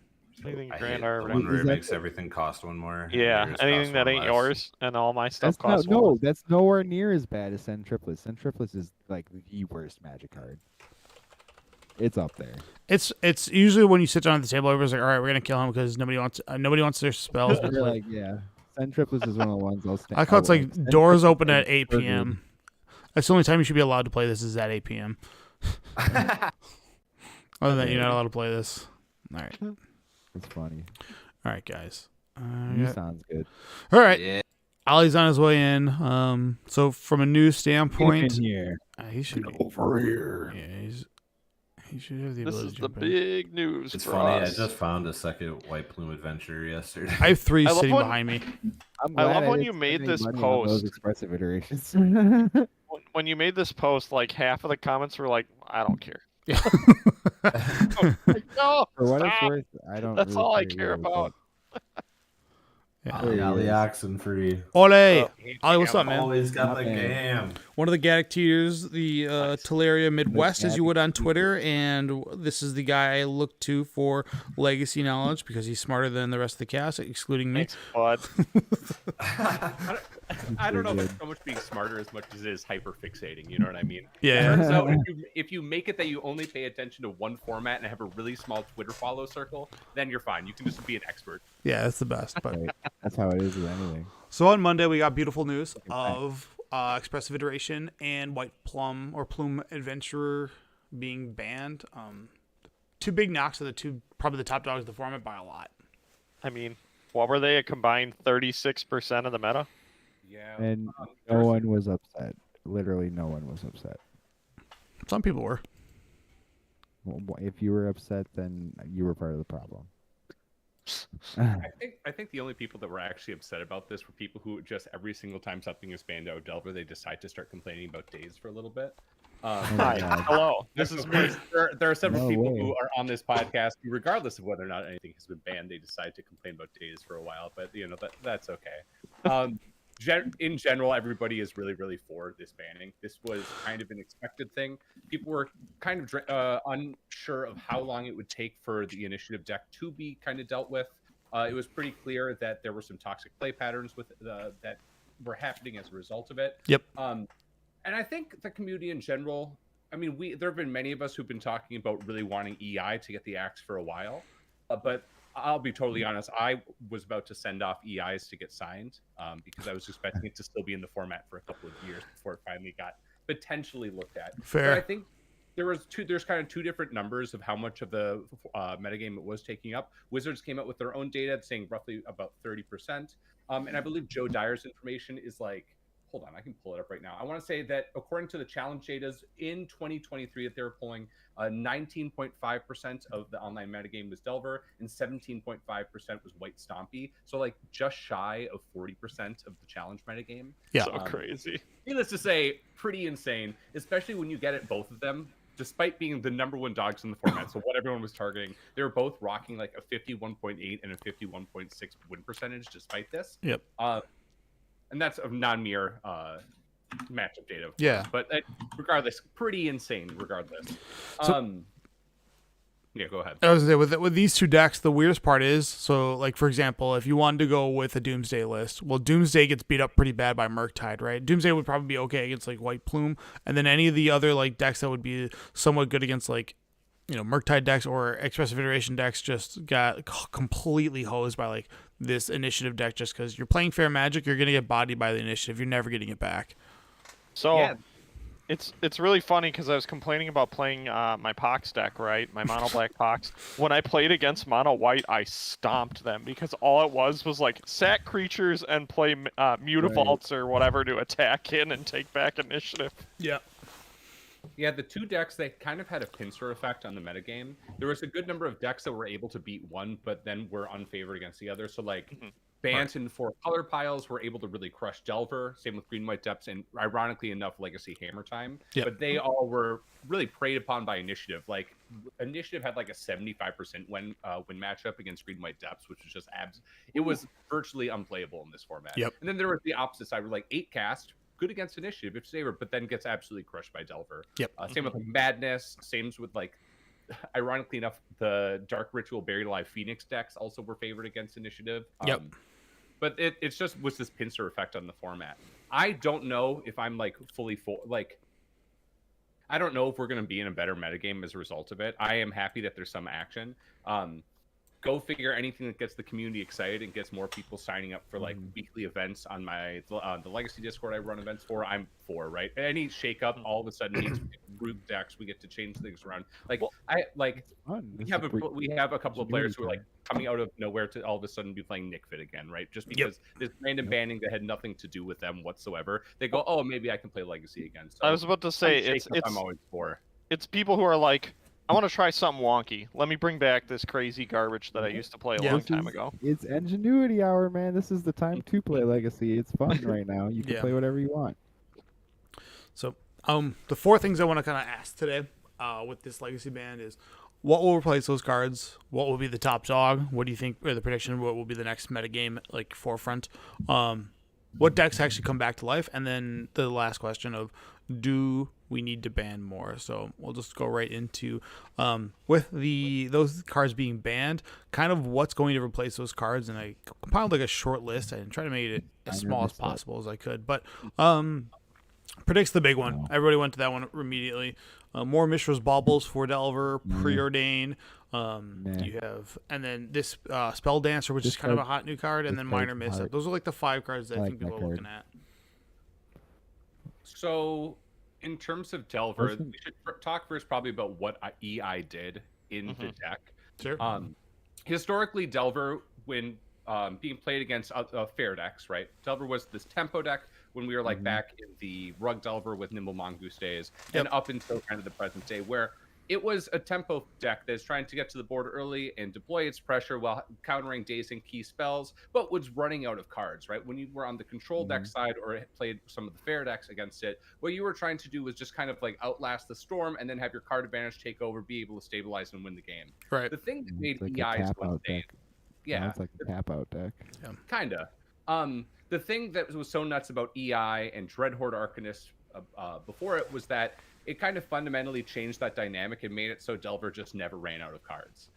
Anything I hate Grand the Arbiter? one where Is it that makes everything cost one more. and Yeah, yours anything costs that one ain't less. yours and all my stuff That's not, costs no, more. that's nowhere near as bad as Send Triplets. Send Triplets is the worst Magic card. It's up there. It's usually when you sit down at the table, everybody's like, all right, we're gonna kill him because nobody wants their spells. You're yeah. Send Triplets is one of the ones I'll stand. I call it's I'll like Send doors Triplets open is at 8 perfect. p.m. That's the only time you should be allowed to play this is at 8 p.m. Other than that, you're not allowed to play this. All right, It's funny. all right, guys. Sounds good. All right, Yeah. Ollie's on his way in. So from a news standpoint, here. he should be Over here. Yeah, he should have the This ability is to the jump in. big news. It's for funny. us. I just found a second White Plume adventure yesterday. I have 3 I love sitting when- behind me. I'm I glad love when didn't you spend made any this money on those post. expressive iterations. When you made this post, like half of the comments were like, "I don't care." Yeah. No, For what it's stop. worth, I don't. That's really all I care care either, but about. Yeah. Ollie Oxen free. Ole, Oh, Ollie, what's up, man? Always got the Not bad. game. One of the Gaddock tiers, the Teleria Midwest, as you would on Twitter, and this is the guy I look to for legacy knowledge because he's smarter than the rest of the cast, excluding me. Thanks, bud. I don't know if Pretty it's so much being smarter as much as it is hyper fixating. You know what I mean? Yeah. Turns out if you make it that you only pay attention to one format and have a really small Twitter follow circle, then you're fine. You can just be an expert. Yeah, that's the best. But Right. That's how it is with anything. so on Monday we got beautiful news of Expressive Iteration and White Plum or Plume Adventurer being banned. Two big knocks are probably the top dogs of the format by a lot. I mean, what were they? A combined 36% of the meta. Yeah. And no one was upset. Literally, no one was upset. Some people were. Well, if you were upset, then you were part of the problem. I think the only people that were actually upset about this were people who just every single time something is banned out of Delver, they decide to start complaining about days for a little bit. Oh my Hi, God. hello. This is me. There are several No people way. who are on this podcast, who, regardless of whether or not anything has been banned, they decide to complain about days for a while. But you know that's okay. In general, everybody is really, really for this banning. This was kind of an expected thing. People were kind of unsure of how long it would take for the initiative deck to be kind of dealt with. it was pretty clear that there were some toxic play patterns with that were happening as a result of it. Yep. And I think the community in general, I mean, there have been many of us who've been talking about really wanting EI to get the axe for a while, but I'll be totally honest. I was about to send off EIs to get signed because I was expecting it to still be in the format for a couple of years before it finally got potentially looked at. Fair. But I think there's kind of two different numbers of how much of the metagame it was taking up. Wizards came out with their own data saying roughly about 30%. And I believe Joe Dyer's information is like, hold on, I can pull it up right now. I want to say that according to the challenge datas in 2023 that they were pulling, 19.5% of the online metagame was Delver and 17.5% was White Stompy. So like just shy of 40% of the challenge metagame. Yeah. So crazy. Needless to say, pretty insane, especially when you get at both of them. Despite being the number one dogs in the format, so what everyone was targeting, they were both rocking like a 51.8 and a 51.6 win percentage despite this. Yep. And that's of non-mirror matchup data. Of Yeah. course. But regardless, pretty insane. Regardless. Yeah, go ahead. I was gonna say with these two decks, the weirdest part is, so like for example, if you wanted to go with a Doomsday list, well, Doomsday gets beat up pretty bad by Murktide, right? Doomsday would probably be okay against like White Plume, and then any of the other like decks that would be somewhat good against like, you know, Murktide decks or Expressive Iteration decks just got completely hosed by like this initiative deck, just because you're playing fair Magic, you're gonna get bodied by the initiative, you're never getting it back. So Yeah. it's really funny because I was complaining about playing my Pox deck, right? My mono black Pox. When I played against mono white, I stomped them because all it was like sack creatures and play Mutavaults or whatever to attack in and take back initiative. Yeah. Yeah, the two decks, they kind of had a pincer effect on the metagame. There was a good number of decks that were able to beat one, but then were unfavored against the other. So like Bant and 4 color piles were able to really crush Delver. Same with Green White Depths and ironically enough, Legacy Hammer Time. Yep. But they all were really preyed upon by Initiative. Like Initiative had like a 75% win matchup against Green White Depths, which was just it was virtually unplayable in this format. Yep. And then there was the opposite side, where like 8 cast, good against Initiative if favored, but then gets absolutely crushed by Delver. Yep. Same with like, Madness. Same with like, ironically enough, the Dark Ritual Buried Alive Phoenix decks also were favored against Initiative. Yep. But it's just was this pincer effect on the format. I don't know if I'm like fully I don't know if we're going to be in a better metagame as a result of it. I am happy that there's some action. Go figure, anything that gets the community excited and gets more people signing up for like weekly events on my the Legacy Discord I run events for, I'm for, right? Any shake up all of a sudden means group decks, we get to change things around. Like we have a couple of players who are like coming out of nowhere to all of a sudden be playing Nick Fit again, right? Just because this random banning that had nothing to do with them whatsoever. They go, oh, maybe I can play Legacy again. So I was about to say I'm always for. It's people who are like, I want to try something wonky. Let me bring back this crazy garbage that I used to play a long time ago. It's Ingenuity Hour, man. This is the time to play Legacy. It's fun right now. You can play whatever you want. So, the 4 things I want to kind of ask today, with this Legacy ban is, what will replace those cards? What will be the top dog? What do you think, or the prediction? What will be the next metagame like forefront? What decks actually come back to life? And then the last question of, do we need to ban more? So we'll just go right into with those cards being banned, kind of what's going to replace those cards. And I compiled like a short list and tried to make it as small as possible as I could. But predicts the big one. Everybody went to that one immediately. More Mishra's Baubles for Delver, Preordain. You have, and then this Spell Dancer, which is kind of a hot new card, and then Minor Misstep. Those are like the 5 cards that I think people are looking at. So, in terms of Delver, we should talk first probably about what EI did in the deck. Sure. Historically, Delver, when being played against fair decks, right? Delver was this tempo deck when we were like back in the Rug Delver with Nimble Mongoose days, and up until kind of the present day, where it was a tempo deck that's trying to get to the board early and deploy its pressure while countering dazing key spells, but was running out of cards, right? When you were on the control deck side or played some of the fair decks against it, what you were trying to do was just kind of like outlast the storm and then have your card advantage take over, be able to stabilize and win the game. Right. The thing that made like EI so insane. Deck. Yeah. It's like a tap out deck. Kinda. The thing that was so nuts about EI and Dreadhorde Arcanist before it was that it kind of fundamentally changed that dynamic and made it so Delver just never ran out of cards.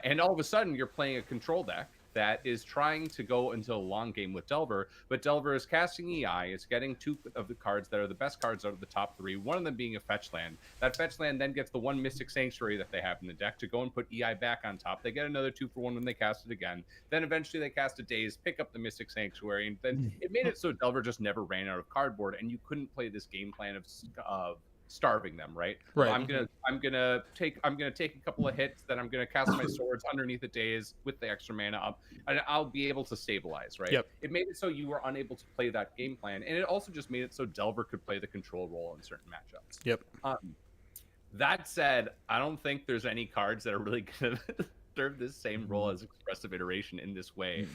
And all of a sudden, you're playing a control deck that is trying to go into a long game with Delver, but Delver is casting EI, is getting 2 of the cards that are the best cards out of the top 3, one of them being a fetch land. That fetch land then gets the 1 Mystic Sanctuary that they have in the deck to go and put EI back on top. They get another 2 for 1 when they cast it again. Then eventually they cast a Daze, pick up the Mystic Sanctuary, and then it made it so Delver just never ran out of cardboard, and you couldn't play this game plan of starving them, right? Right. I'm gonna take a couple of hits, then I'm gonna cast my swords underneath the Daze with the extra mana up, and I'll be able to stabilize, right? Yep. It made it so you were unable to play that game plan, and it also just made it so Delver could play the control role in certain matchups. Yep. That said, I don't think there's any cards that are really gonna serve this same role as Expressive Iteration in this way.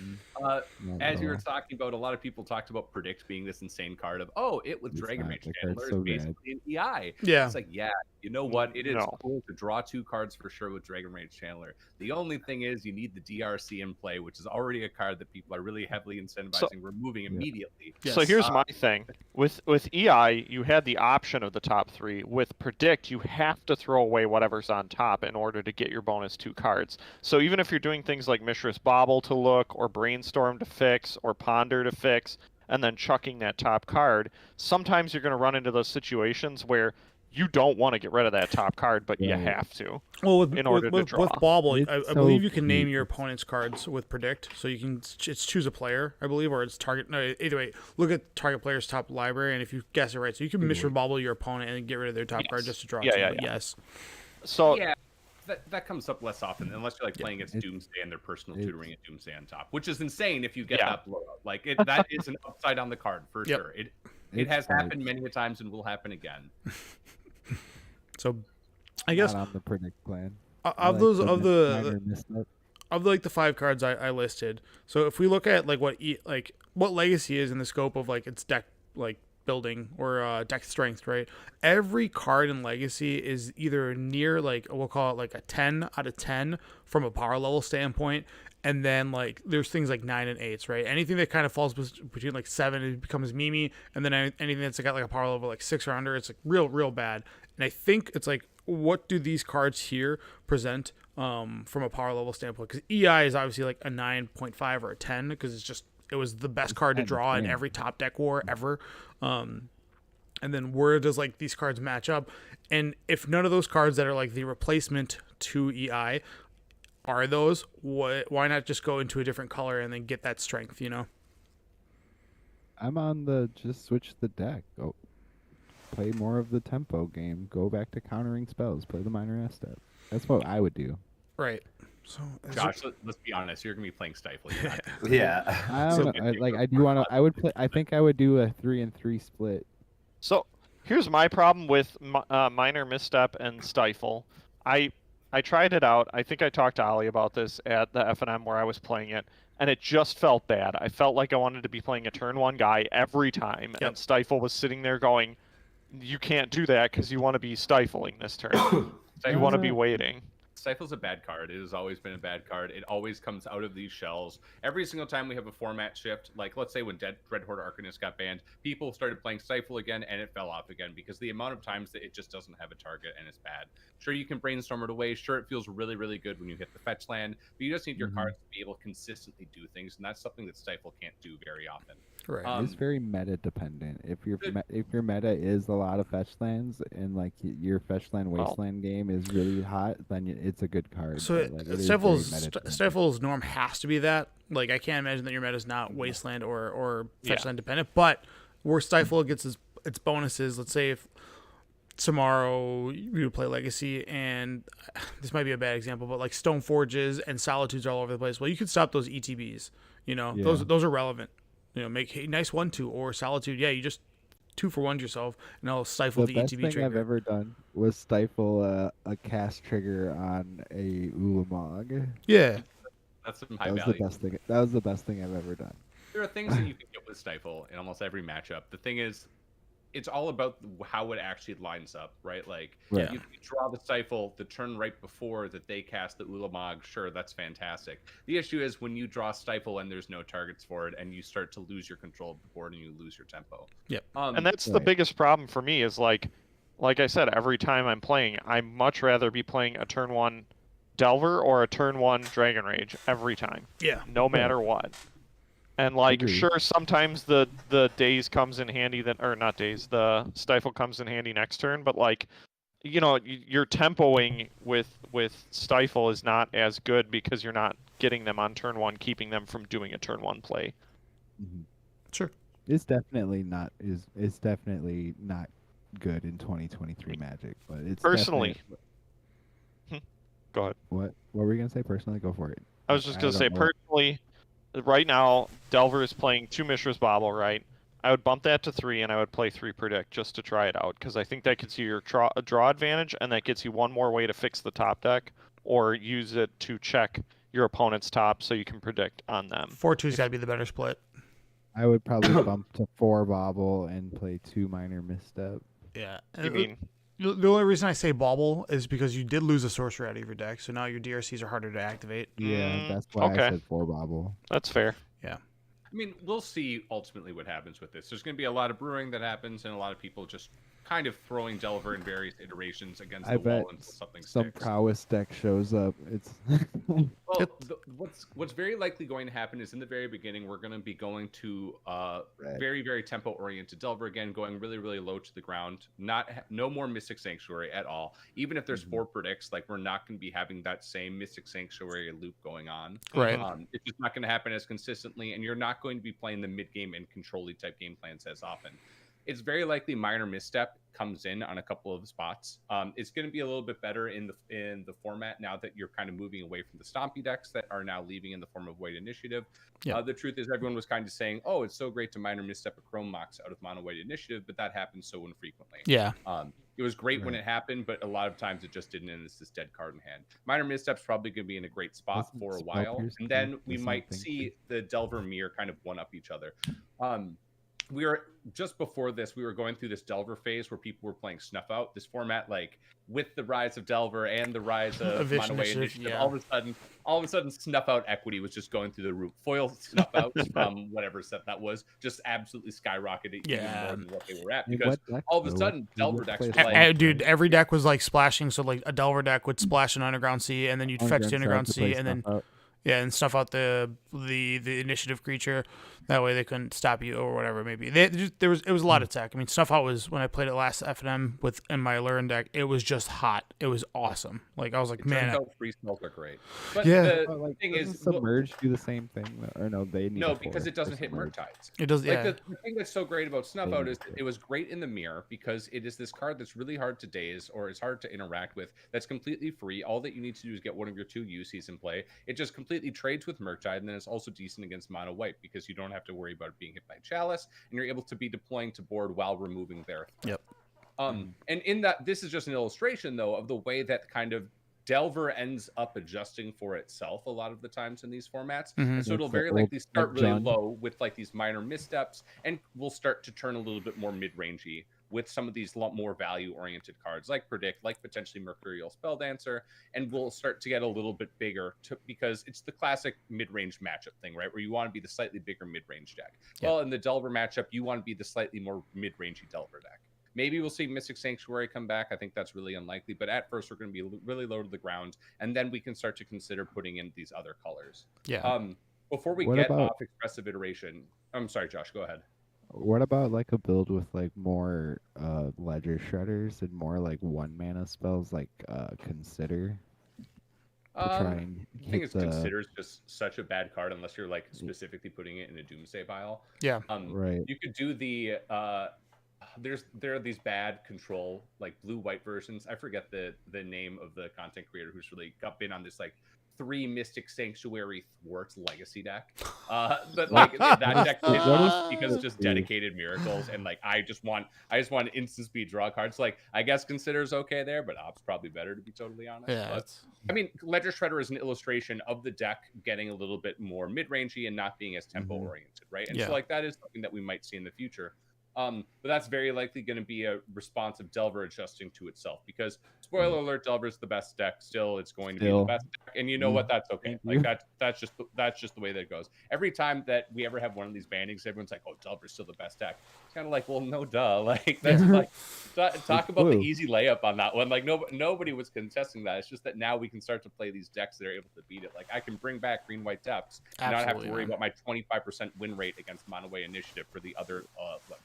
As you were talking about, a lot of people talked about Predict being this insane card of, it with It's Dragon not. Rage The Chandler card's is so basically an EI. Yeah. It's like, you know what? It is No. cool to draw 2 cards for sure with Dragon Rage Chandler. The only thing is you need the DRC in play, which is already a card that people are really heavily incentivizing removing immediately. Yes. So here's my thing. With EI, you had the option of the top 3. With Predict, you have to throw away whatever's on top in order to get your bonus 2 cards. So even if you're doing things like Mishra's Bauble to look, or Brainstorm to fix, or Ponder to fix, and then chucking that top card, sometimes you're going to run into those situations where you don't want to get rid of that top card, but you Right. have to. Well, in order to draw. with Bauble, It's I so believe you can name cute. your opponent's cards with Predict. So you can it's choose a player, I believe, or it's target. No, either way, look at target player's top library, and if you guess it right, so you can Mishra Bauble your opponent and get rid of their top card Yes. just to draw. Yeah, two, yeah, but yeah. Yes. So Yeah, that comes up less often unless you're like playing against It- Doomsday and their personal it's- tutoring at Doomsday on top, which is insane if you get Yeah. that blowout. Like that is an upside on the card for Yep. sure. It It's has hard. happened many a times and will happen again. So, I guess Not on the Predict plan. of those of the minor misstep. of like the 5 cards I listed. So if we look at like what Legacy is in the scope of like its deck like building or deck strength, right? Every card in Legacy is either near like we'll call it like a 10 out of 10 from a power level standpoint, and then like there's things like 9 and 8s, right? Anything that kind of falls between like 7 it becomes Mimi, and then anything that's got like a power level like 6 or under, it's like real bad. And I think it's like, what do these cards here present from a power level standpoint? Because EI is obviously like a 9.5 or a 10 because it was the best card to draw in every top deck war ever. And then where does like these cards match up? And if none of those cards that are like the replacement to EI are those, why not just go into a different color and then get that strength, you know? I'm on the just switch the deck. Go play more of the tempo game. Go back to countering spells. Play the minor S step. That's what I would do. Right. So Josh, let's be honest. You're gonna be playing Stifle. You're not- Yeah. I So- don't know. I do want to. I would play. I think I would do a 3-3 split. So here's my problem with Minor Misstep and Stifle. I tried it out. I think I talked to Ollie about this at the FNM where I was playing it, and it just felt bad. I felt like I wanted to be playing a turn 1 guy every time, Yep. and Stifle was sitting there going, you can't do that because you want to be stifling this turn. You want to be waiting. Stifle's a bad card. It has always been a bad card. It always comes out of these shells. Every single time we have a format shift, like let's say when Dreadhorde Arcanist got banned, people started playing Stifle again and it fell off again because the amount of times that it just doesn't have a target and it's bad. Sure, you can brainstorm it away. Sure, it feels really good when you hit the fetch land, but you just need your cards to be able to consistently do things, and that's something that Stifle can't do very often. right. It's very meta dependent. If your meta is a lot of fetch lands and like your fetch land wasteland game is really hot, then it's a good card. So but, like, it is very meta dependent. Stifle's norm has to be that. Like I can't imagine that your meta is not wasteland or fetchland dependent. But where Stifle gets its bonuses, let's say if tomorrow you would play Legacy, and this might be a bad example, but like Stone Forges and Solitudes are all over the place. Well, you could stop those ETBs. You know, Yeah. those are relevant. You know, make a nice 1/2 or Solitude. Yeah, you just 2-for-1 yourself, and I'll stifle The the best ETB thing trigger. I've ever done was stifle a cast trigger on a Ulamog. Yeah, That's some high That was value. the best thing. That was the best thing I've ever done. There are things that you can get with Stifle in almost every matchup. The thing is, it's all about how it actually lines up, right? Like, Right. you draw the Stifle the turn right before that they cast the Ulamog, sure, that's fantastic. The issue is when you draw Stifle and there's no targets for it, and you start to lose your control of the board and you lose your tempo. Yep. And that's the Right. biggest problem for me is like I said, every time I'm playing, I'd much rather be playing a turn 1 Delver or a turn 1 Dragon Rage every time, Yeah. no matter what. And like, Agreed. sure, sometimes the Daze comes in handy, or not Daze, the Stifle comes in handy next turn, but like, your tempoing with Stifle is not as good because you're not getting them on turn 1, keeping them from doing a turn 1 play. Mhm. Sure. It's definitely not good in 2023 Magic, but it's Personally. definitely- Go ahead. What were you gonna say? Personally, go for it. I was just I gonna don't say, know. personally, right now Delver is playing 2 Mishra's Bauble, right? I would bump that to 3, and I would play 3 Predict just to try it out, because I think that gets you your draw advantage, and that gets you one more way to fix the top deck, or use it to check your opponent's top so you can predict on them. 4-2's got to be the better split. I would probably bump to 4 Bobble and play 2 Minor Misstep. Yeah. I mean, The only reason I say Bauble is because you did lose a sorcerer out of your deck, so now your DRCs are harder to activate. Yeah, that's why okay. I said 4 Bobble. that's fair. I mean, we'll see ultimately what happens with this. There's going to be a lot of brewing that happens, and a lot of people just kind of throwing Delver in various iterations against I the bet wall until something Some sticks. prowess deck shows up. It's Well, what's very likely going to happen is in the very beginning we're going to be going to Red. very very tempo oriented Delver again, going really really low to the ground. No more Mystic Sanctuary at all. Even if there's 4 predicts, like we're not going to be having that same Mystic Sanctuary loop going on. Right. It's just not going to happen as consistently, and you're not going to be playing the mid game and control-y type game plans as often. It's very likely Minor Misstep comes in on a couple of spots. It's going to be a little bit better in the format now that you're kind of moving away from the stompy decks that are now leaving in the form of White Initiative. Yeah. The truth is everyone was kind of saying, oh, it's so great to Minor Misstep a Chrome Mox out of Mono White Initiative, but that happens so infrequently. Yeah. It was great when Right. it happened, but a lot of times it just didn't, and it's this dead card in hand. Minor Misstep's probably going to be in a great spot Wasn't for a Spell while, Pierce and the then we same might thing see too? the Delver Mirror kind of one-up each other. We were just before this, we were going through this Delver phase where people were playing Snuff Out. This format, like with the rise of Delver and the rise of Eviction Mono White Initiative, Initiative, yeah. all of a sudden, Snuff Out equity was just going through the roof. Foil Snuff Outs from whatever set that was just absolutely skyrocketed even Yeah. more than what they were at In because what deck, all of a though? sudden You Delver would decks play were Snuff like, Out, Dude, right? every deck was like splashing. So like a Delver deck would splash an Underground Sea, and then you'd fetch the Underground Side to play Sea, and then Snuff Out. and stuff out the initiative creature. That way they couldn't stop you or whatever. Maybe it was a lot of tech. I mean, stuff out was when I played it last FNM with in my Lurin deck. It was just hot. It was awesome. Like I was like, it turns man, out free smells are great. But Yeah. the But, like, thing doesn't is, well, Submerge do the same thing? Or no, they need no, a because 4 it doesn't for hit Submerge. Murktides. it does. Like Yeah, the thing that's so great about Snuff Yeah, Out is yeah. it was great in the mirror because it is this card that's really hard to daze or is hard to interact with. That's completely free. All that you need to do is get one of your 2 UCs in play. It just completely trades with Murktide, and then it's also decent against Mono White because you don't have to worry about it being hit by Chalice, and you're able to be deploying to board while removing their threat. Yep. And in that, this is just an illustration though of the way that kind of Delver ends up adjusting for itself a lot of the times in these formats. Mhm. And so it'll It's the very old likely start really Jund. low with like these minor missteps, and we'll start to turn a little bit more mid-rangey with some of these lot more value-oriented cards like Predict, like potentially Mercurial Spelldancer, and we'll start to get a little bit bigger because it's the classic mid-range matchup thing, right? Where you want to be the slightly bigger mid-range deck. Yeah. Well, in the Delver matchup, you want to be the slightly more mid-rangey Delver deck. Maybe we'll see Mystic Sanctuary come back. I think that's really unlikely. But at first, we're going to be really low to the ground, and then we can start to consider putting in these other colors. yeah. Before we What get about- off Expressive Iteration, I'm sorry, Josh, go ahead. What about like a build with like more Ledger Shredders and more like 1 mana spells like Consider to try and The thing hit is, the Consider is just such a bad card unless you're like specifically putting it in a Doomsday pile. Yeah. right. You could do the there are these bad control like blue-white versions. I forget the name of the content creator who's really been on this like 3 Mystic Sanctuary Thwart Legacy deck. But like that deck is just because it's just dedicated miracles, and like I just want instant speed draw cards. Like I guess Consider's okay there, but Op's probably better to be totally honest. Yeah. But, It's, I mean, Ledger Shredder is an illustration of the deck getting a little bit more mid-rangey and not being as tempo oriented, right? And Yeah. so like that is something that we might see in the future. But that's very likely going to be a response of Delver adjusting to itself because, spoiler alert, Delver's the best deck. Still, it's going to be the Still. best deck, and you know what? That's okay. Thank Like you. that's just the way that it goes. Every time that we ever have one of these bannings, everyone's like, "Oh, Delver's still the best deck." It's kind of like, well, no, duh. Like that's like talk about the blue. easy layup on that one. Like nobody was contesting that. It's just that now we can start to play these decks that are able to beat it. Like I can bring back green white depths and not have to Absolutely, worry man. about my 25% win rate against Monoway Initiative for the other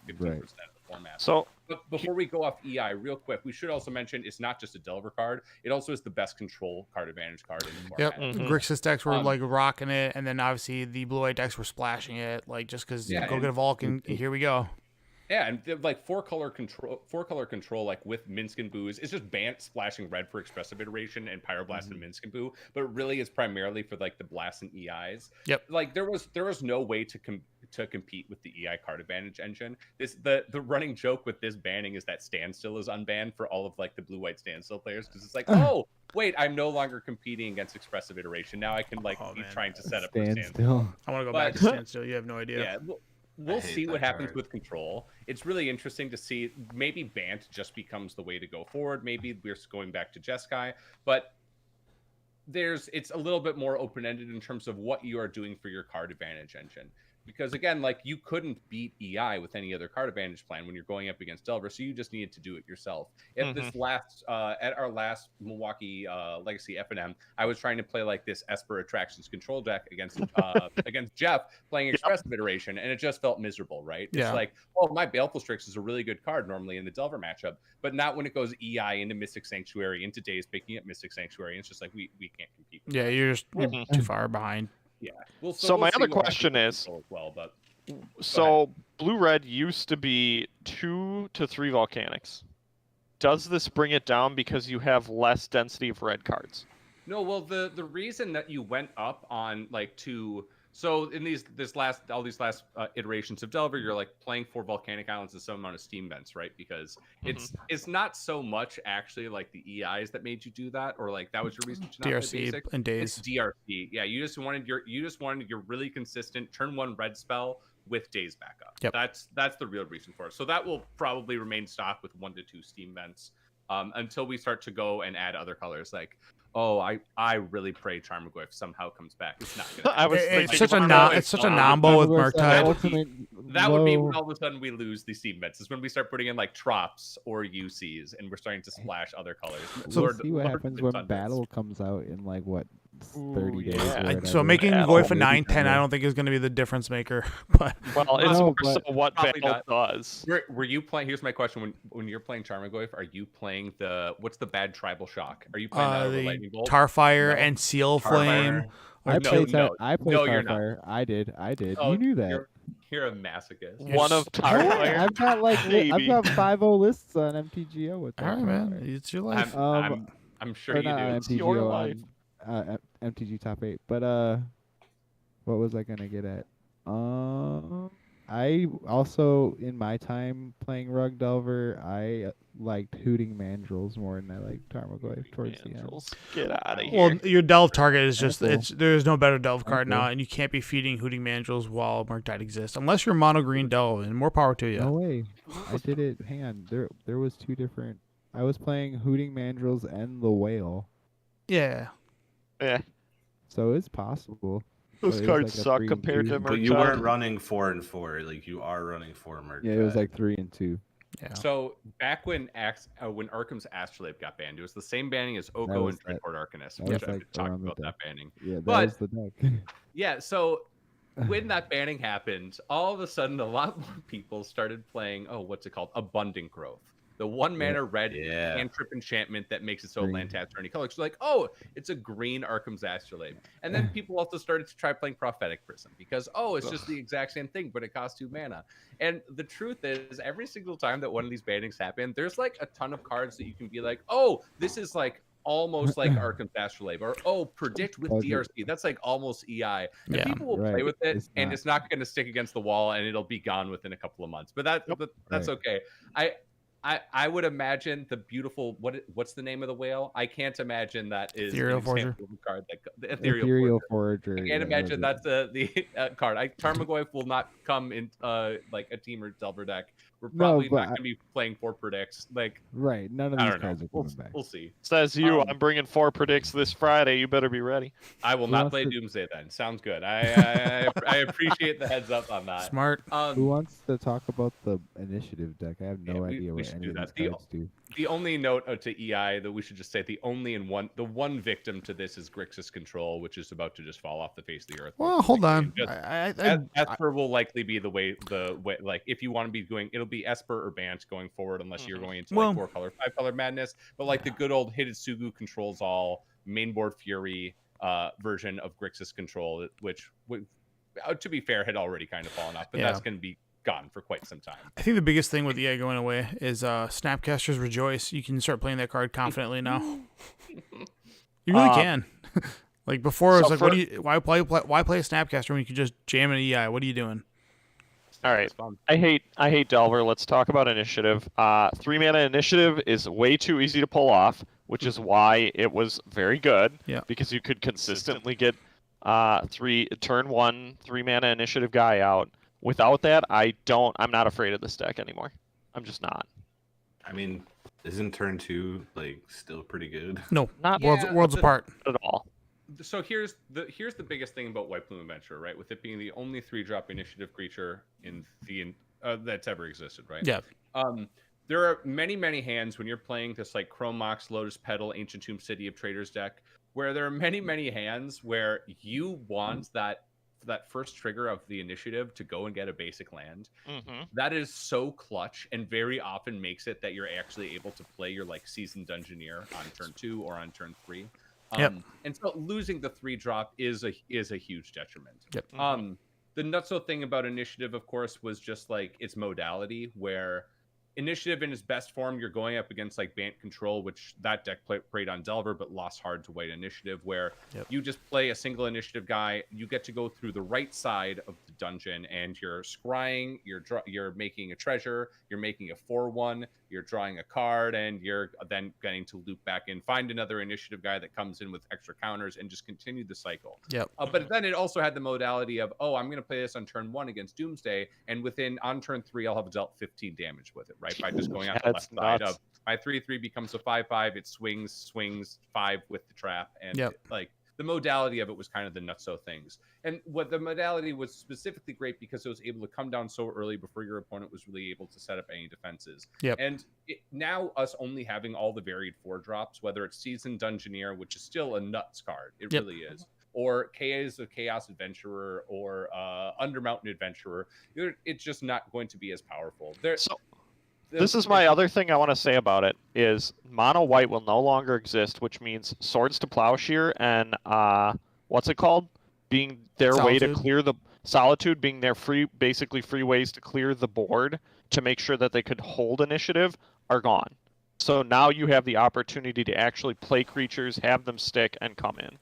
15% Right. of the format. So But before we go off EI, real quick, we should also mention it's not just a Delver card; it also is the best control card advantage card in the Yep, format. Mhm. Grixis decks were Um, like rocking it, and then obviously the blue-white decks were splashing it, like just because Yeah, go and- get a Vulcan, here we go. Yeah, and like four color control, like with Minsk and Booze, it's just Bant splashing red for expressive iteration and Pyroblast and Minsk and Boo, but really it's primarily for like the blast and EIs. Yep. Like there was no way to compete with the EI card advantage engine. The running joke with this banning is that Standstill is unbanned for all of like the blue white Standstill players because it's like, oh wait, I'm no longer competing against expressive iteration. Now I can like Oh, be man. trying to set up for Stand Standstill. still. I want to go But- back to standstill. You have no idea. Yeah, we'll hate see what that happens card. with control. It's really interesting to see. Maybe Bant just becomes the way to go forward. Maybe we're going back to Jeskai, but it's a little bit more open-ended in terms of what you are doing for your card advantage engine. Because again, like you couldn't beat EI with any other card advantage plan when you're going up against Delver, so you just needed to do it yourself. At this at our last Milwaukee Legacy FNM, I was trying to play like this Esper Attractions control deck against against Jeff playing expressive iteration, and it just felt miserable, right? Yeah. It's like, oh, my Baleful Strix is a really good card normally in the Delver matchup, but not when it goes EI into Mystic Sanctuary, into Days picking up Mystic Sanctuary. It's just like we can't compete. With Yeah, you're just you're Mhm. too far behind. yeah. So my see other what question happens is- with control as well, but So blue red used to be 2 to 3 volcanics. Does this bring it down because you have less density of red cards? no, well, the reason that you went up on like so in these last iterations of Delver, you're like playing 4 volcanic islands and some amount of steam vents, right? Because it's not so much actually like the EIs that made you do that, or like that was your reason to not play DRC basic. and It's days. DRC. Yeah, you just wanted your really consistent turn 1 red spell with days backup. Yep. That's the real reason for it. So that will probably remain stock with 1 to 2 steam vents until we start to go and add other colors. Like, oh, I really pray Charmagoyf somehow comes back. It's not gonna. I was It's thinking such a Charmagoyf, it's such a uh, nombo with Charmagoyf's Murktide. ultimate That would be low- when all of a sudden we lose the steam vents. Is when we start putting in like Trops or UCs and we're starting to splash other colors. So We'll see what Lord happens of when Thunders. battle comes out in like what 30 Ooh, days. yeah. or So whatever. So making Battle. Goyf a Maybe 9/10, I better. don't think is going to be the difference maker. But well, it's No, more but- so what Probably battle not. does. Were you playing? Here's my question: when you're playing Charmagoyf, are you playing what's the bad tribal shock? Are you playing that over the lightning bolt? Tarfire No. and Seal Flame. I No, played no, I played no, you're not. Starfire. I did. Oh, You knew that. You're a masochist. One of s- No, Tarfire. I've got like I've Maybe. got 5-0 lists on MTGO with that. All right, man. It's your life. I'm sure Or you do. not on It's your MTGO life. on MTG top 8. But what was I gonna get at? I also in my time playing Rug Delver, I liked Hooting Mandrills more than I liked Tarmogoyf towards the end. Mandrels. Get out of here. Well, your delve target is just Apple. there's no better delve card Apple. now, and you can't be feeding Hooting Mandrills while Murktide exists unless you're mono green delve, and more power to you. No way. I did it. Hang on. There was 2 different. I was playing Hooting Mandrills and the Whale, Yeah. Yeah, so it's possible. those But it was cards like a suck 3 and compared 2. to But you Murktide. weren't running 4 and 4. Like you are running 4 Murktide. Yeah, it was like 3 and 2. Yeah. So back when Arkham's Astrolabe got banned, it was the same banning as Oko was and that- Dreadhorde Arcanist, that which was I like talked around the about that deck. banning. Yeah, that But- was the deck. Yeah, so when that banning happened, all of a sudden a lot more people started playing, what's it called? Abundant Growth. The 1 mana red Yeah. cantrip enchantment that makes it so Green. land taps or any color. So like, oh, it's a green Arkham's Astrolabe. And then people also started to try playing Prophetic Prism because, it's just the exact same thing, but it costs 2 mana. And the truth is, every single time that one of these bannings happen, there's like a ton of cards that you can be like, oh, this is like almost like Arkham's Astrolabe, or predict with Budget. DRC. That's like almost EI. And Yeah. people will play Right. with it, It's and not. it's not going to stick against the wall, and it'll be gone within a couple of months. But that's Right. okay. I would imagine the beautiful what's the name of the whale? I can't imagine that is an Ethereal example Forger. of a card that the Ethereal Forager. I can't imagine that's the card. Tarmogoyf will not come in like a team or Delver deck. We're No, probably but not going to be playing 4 predicts. Like right. None of I these don't know. cards are coming back. We'll see. Says you. Um, I'm bringing 4 predicts this Friday. You better be ready. I will Who not wants play to- Doomsday then. Sounds good. I appreciate the heads up on that. Smart. Who wants to talk about the initiative deck? I have no Yeah, we idea what should any do of that. these cards do. The only note to EI that we should just say the one victim to this is Grixis Control, which is about to just fall off the face of the earth. Well, hold on. Just- Esper will likely be the way like if you want to be going, it'll be Esper or Bant going forward unless you're going into Well- like 4-color, 5-color madness. But like the good old Hitotsugu controls all mainboard Fury version of Grixis Control, which to be fair had already kind of fallen off, but Yeah. that's going to be gone for quite some time. I think the biggest thing with EA going away is Snapcasters Rejoice. You can start playing that card confidently now. You really can. Like before, it was So like, what do you? Why play a Snapcaster when you could just jam an EI? What are you doing? All right. It's fun. I hate Delver. Let's talk about initiative. 3-mana initiative is way too easy to pull off, which is why it was very good. Yeah. Because you could consistently get turn 1 3-mana initiative guy out. Without that, I'm not afraid of this deck anymore. I'm just not. I mean, isn't turn 2 like still pretty good? No, Not worlds the- apart. at all. So here's the biggest thing about White Plume Adventure, right? With it being the only 3-drop initiative creature in the that's ever existed, right? Yeah. There are many hands when you're playing this like Chrome Mox, Lotus Petal, Ancient Tomb City of Traders deck, where there are many hands where you want that first trigger of the initiative to go and get a basic land. Mm-hmm. That is so clutch and very often makes it that you're actually able to play your like Seasoned Dungeoneer on turn 2 or on turn 3. Yep. And so losing the 3-drop is a huge detriment. Yep. The nutso thing about initiative, of course, was just like its modality, where initiative in its best form, you're going up against like Bant Control, which that deck preyed on Delver, but lost hard to white initiative, where Yep. you just play a single initiative guy. You get to go through the right side of the dungeon, and you're scrying, you're making a treasure, you're making a 4/1, you're drawing a card, and you're then getting to loop back in, find another initiative guy that comes in with extra counters, and just continue the cycle. Yep. But then it also had the modality of, I'm going to play this on turn 1 against Doomsday, and on turn 3, I'll have dealt 15 damage with it, right? By just going out the That's left side nuts. of my 3/3 becomes a 5/5. It swings 5 with the trap, and Yep. like the modality of it was kind of the nutso things. And what the modality was specifically great because it was able to come down so early before your opponent was really able to set up any defenses. Yep. And now us only having all the varied 4-drops, whether it's Seasoned Dungeoneer, which is still a nuts card, it Yep. really is, or Chaos of Chaos Adventurer, or Undermountain Adventurer, it's just not going to be as powerful. So this is my other thing I want to say about it is mono white will no longer exist, which means Swords to Plowshare and what's it called? Being their way to Solitude. clear the Solitude, being their basically free ways to clear the board to make sure that they could hold initiative are gone. So now you have the opportunity to actually play creatures, have them stick, and come in.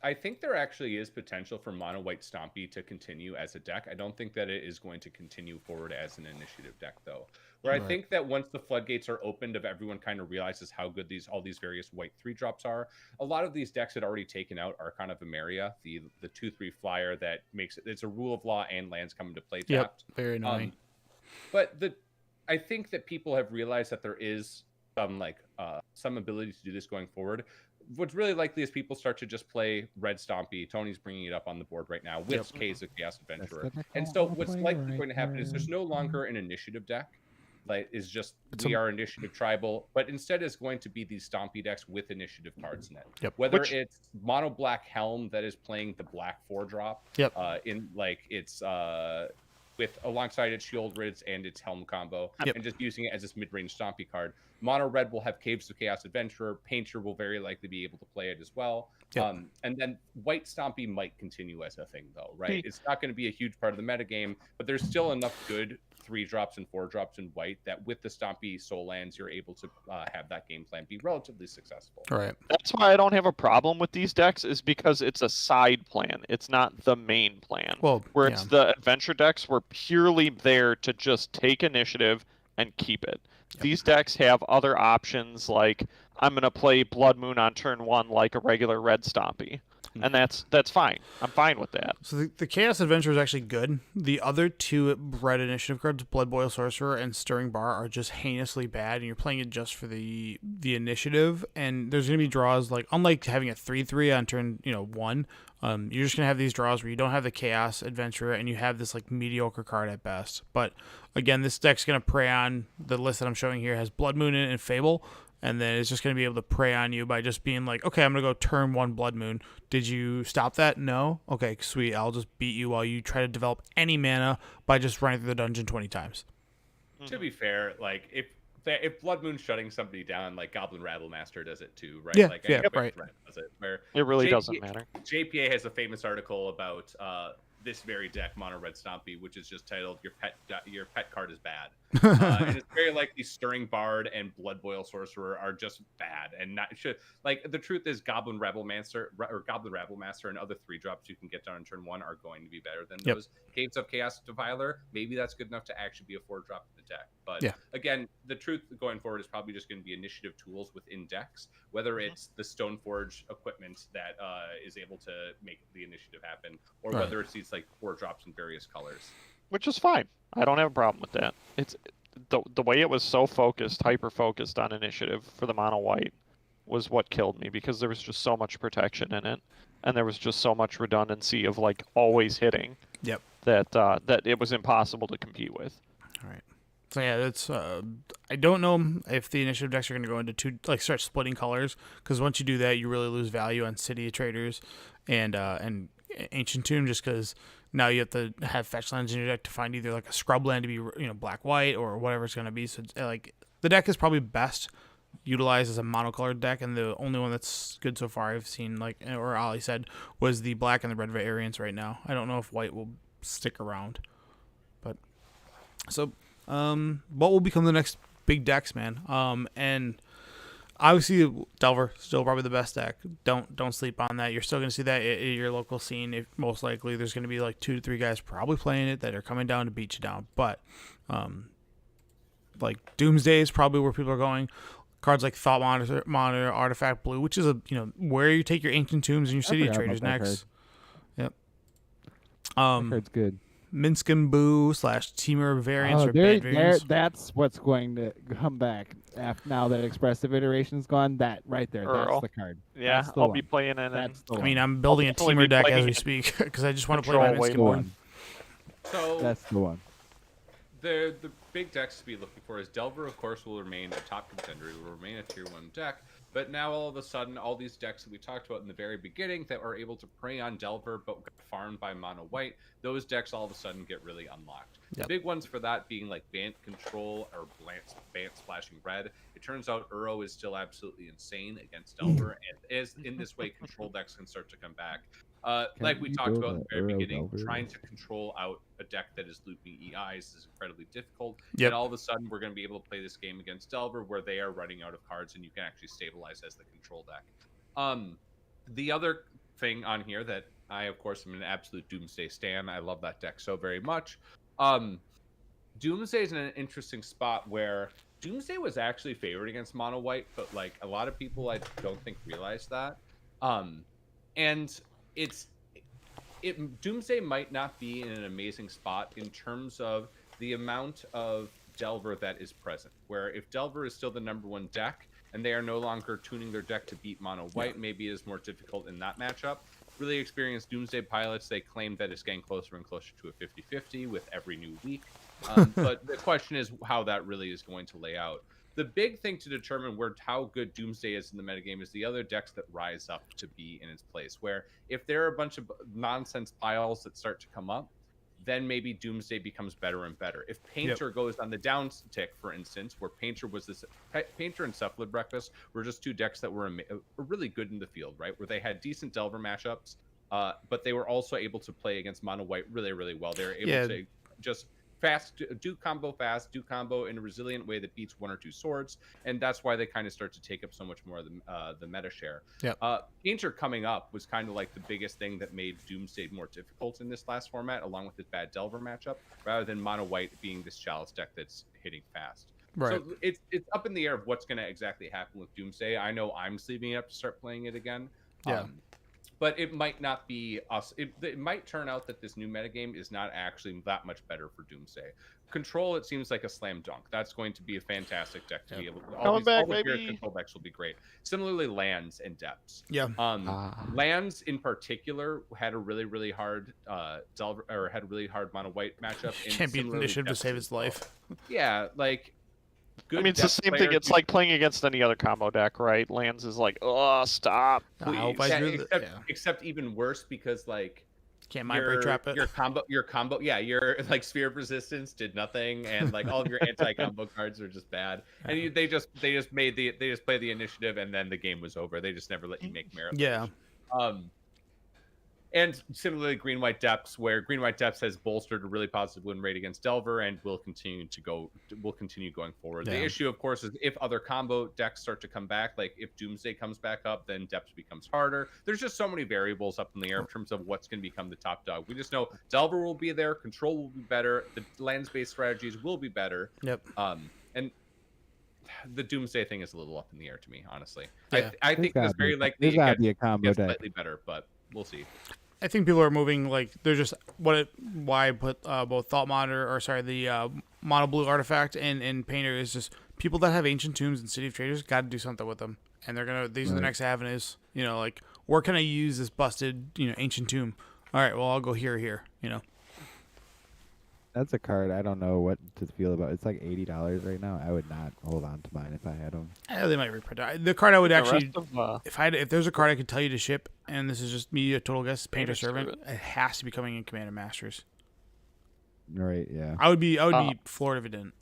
I think there actually is potential for mono white Stompy to continue as a deck. I don't think that it is going to continue forward as an initiative deck, though. Where I Right. think that once the floodgates are opened, if everyone kind of realizes how good all these various white 3-drops are, a lot of these decks had already taken out Archon of Emeria, the 2/3 flyer that makes it's a rule of law and lands come into play Yep. tapped. Very annoying. But I think that people have realized that there is some ability to do this going forward. What's really likely is people start to just play Red Stompy. Tony's bringing it up on the board right now with Caves of Chaos Adventurer. And so what's likely going to happen is there's no longer an initiative deck. Like is just we are initiative tribal, but instead is going to be these Stompy decks with initiative cards in it. Yep. Whether it's mono black Helm that is playing the black 4-drop. Yep. In like it's with alongside its Shield Rids and its Helm combo, Yep. and just using it as this mid-range Stompy card. Mono red will have Caves of Chaos Adventurer. Painter will very likely be able to play it as well. Yep. And then white Stompy might continue as a thing, though, right? Hmm. It's not going to be a huge part of the metagame, but there's still enough good 3-drops and 4-drops in white that with the Stompy Soul Lands, you're able to have that game plan be relatively successful. All right. That's why I don't have a problem with these decks, is because it's a side plan. It's not the main plan. Well, Where yeah. it's the adventure decks were purely there to just take initiative and keep it. These decks have other options, like I'm going to play Blood Moon on turn 1 like a regular Red Stompy. And that's fine. I'm fine with that. So the Chaos Adventure is actually good. The other two red initiative cards, Blood Boil Sorcerer and Stirring Bar, are just heinously bad, and you're playing it just for the initiative. And there's gonna be draws like, unlike having a 3/3 on turn 1, you're just gonna have these draws where you don't have the Chaos Adventurer and you have this like mediocre card at best. But again, this deck's gonna prey on the list that I'm showing here has Blood Moon in it and Fable. And then it's just going to be able to prey on you by just being like, okay, I'm going to go turn 1 Blood Moon. Did you stop that? No? Okay, sweet. I'll just beat you while you try to develop any mana by just running through the dungeon 20 times. To be fair, like if Blood Moon's shutting somebody down, like Goblin Rabblemaster does it too, right? Yeah, like yeah, any right. threat does it. Where It really doesn't matter. JPA has a famous article about this very deck, Mono Red Stompy, which is just titled "Your pet card is bad," and it's very likely Stirring Bard and Blood Boil Sorcerer are just bad and not should. Like the truth is, Goblin Rabblemaster and other 3-drops you can get down in turn 1 are going to be better than those. Gates of Chaos Defiler, maybe that's good enough to actually be a 4-drop in the deck. But again, the truth going forward is probably just going to be initiative tools within decks, whether it's the Stoneforge equipment that is able to make the initiative happen, or whether it's these like 4-drops in various colors. Which is fine. I don't have a problem with that. It's the way it was so focused, hyper focused on initiative for the mono white was what killed me, because there was just so much protection in it, and there was just so much redundancy of like always hitting. Yep. That it was impossible to compete with. All right. So yeah, it's I don't know if the initiative decks are going to go into start splitting colors, because once you do that, you really lose value on City of Traders and Ancient Tomb, just because now you have to have fetch lands in your deck to find either like a scrub land to be black white or whatever it's going to be. So like the deck is probably best utilized as a monocolored deck, and the only one that's good so far I've seen, like or Ollie said, was the black and the red variants right now. I don't know if white will stick around, but so. What will become the next big decks, man? And obviously Delver still probably the best deck. Don't sleep on that. You're still going to see that at your local scene. If most likely there's going to be like 2 to 3 guys probably playing it that are coming down to beat you down. But like Doomsday is probably where people are going. Cards like Thought Monitor, Artifact Blue, which is where you take your Ancient Tombs and your City of Traders next. Yep. That card's good. Minsk and Boo / Teamer variants or bad variants. That's what's going to come back now that Expressive Iteration's gone. That right there, Earl. that's the card. Yeah, That's the I'll one. be playing it. That's the I one. mean, I'm building a definitely Teamer be deck as playing we it. speak because I just want to play my Control Minsk That's and the Boo. one. So That's the one. the big decks to be looking for is Delver, of course, will remain a top contender. It will remain a tier 1 deck. But now all of a sudden, all these decks that we talked about in the very beginning that are able to prey on Delver but got farmed by mono white, those decks all of a sudden get really unlocked. Yep. The big ones for that being like Bant Control or Bant Splashing Red. It turns out Uro is still absolutely insane against Delver, and as in this way, control decks can start to come back. Like we you talked build about in the a very Uro beginning, Delver? trying to control out a deck that is looping EIs is incredibly difficult. Yep. And all of a sudden, we're going to be able to play this game against Delver where they are running out of cards and you can actually stabilize as the control deck. The other thing on here that I, of course, am an absolute Doomsday stan. I love that deck so very much. Doomsday is in an interesting spot where Doomsday was actually favored against mono white, but like a lot of people I don't think realize that. And Doomsday might not be in an amazing spot in terms of the amount of Delver that is present. Where if Delver is still the #1 deck and they are no longer tuning their deck to beat mono white, maybe it is more difficult in that matchup. Really experienced Doomsday pilots, they claim that it's getting closer and closer to a 50-50 with every new week. But the question is how that really is going to lay out. The big thing to determine how good Doomsday is in the metagame is the other decks that rise up to be in its place. Where if there are a bunch of nonsense piles that start to come up, then maybe Doomsday becomes better and better. If Painter goes on the down tick, for instance, where Painter and Cephalid Breakfast were just 2 decks that were really good in the field, right? Where they had decent Delver matchups, but they were also able to play against mono white really, really well. They were able to just do combo in a resilient way that beats 1 or 2 swords, and that's why they kind of start to take up so much more of the meta share. Painter coming up was kind of like the biggest thing that made Doomsday more difficult in this last format, along with this bad Delver matchup, rather than mono white being this Chalice deck that's hitting fast. Right. So it's up in the air of what's going to exactly happen with Doomsday. I know I'm sleeping up to start playing it again. Yeah. But it might not be us. It might turn out that this new metagame is not actually that much better for Doomsday. Control, it seems like a slam dunk. That's going to be a fantastic deck to be able to. Coming back, all the baby. control decks will be great. Similarly, lands and depths. Yeah. Lands in particular had a really, really hard Delver, or had a really hard mono white matchup. and Can't beat similarly, initiative to depths save as its well. life. Yeah, like. Good I mean, it's the depth same thing. players It's like playing against any other combo deck, right? Lands is like, oh, stop, I please. hope I drew except, yeah. except even worse because like Can't mind break trap it. your combo, yeah, your like sphere of resistance did nothing, and like all of your anti-combo cards are just bad. And they just play the initiative, and then the game was over. They just never let you make merit. Yeah. And similarly, Green White Depths, where Green White Depths has bolstered a really positive win rate against Delver, and will continue going forward. Yeah. The issue, of course, is if other combo decks start to come back, like if Doomsday comes back up, then Depths becomes harder. There's just so many variables up in the air in terms of what's going to become the top dog. We just know Delver will be there, Control will be better, the lands-based strategies will be better. Yep. And the Doomsday thing is a little up in the air to me, honestly. Yeah. I think There's it's very gotta likely be a it combo gets deck. slightly better, but we'll see. I think people are moving like they're just why I put both Thought Monitor or sorry the Mono Blue Artifact and Painter is just people that have Ancient Tombs and City of Traders got to do something with them, and these are the Right. next avenues. You know, like where can I use this busted Ancient Tomb? All right, well I'll go here. You know, That's a card I don't know what to feel about. It's like $80 right now. I would not hold on to mine if I had them. they might reprint it. The card I would The actually. rest of, If there's a card I could tell you to ship, and this is just me a total guess, Painter Painter Servant, Servant. it has to be coming in Commander Masters. Right? Yeah. I would be floored if it didn't.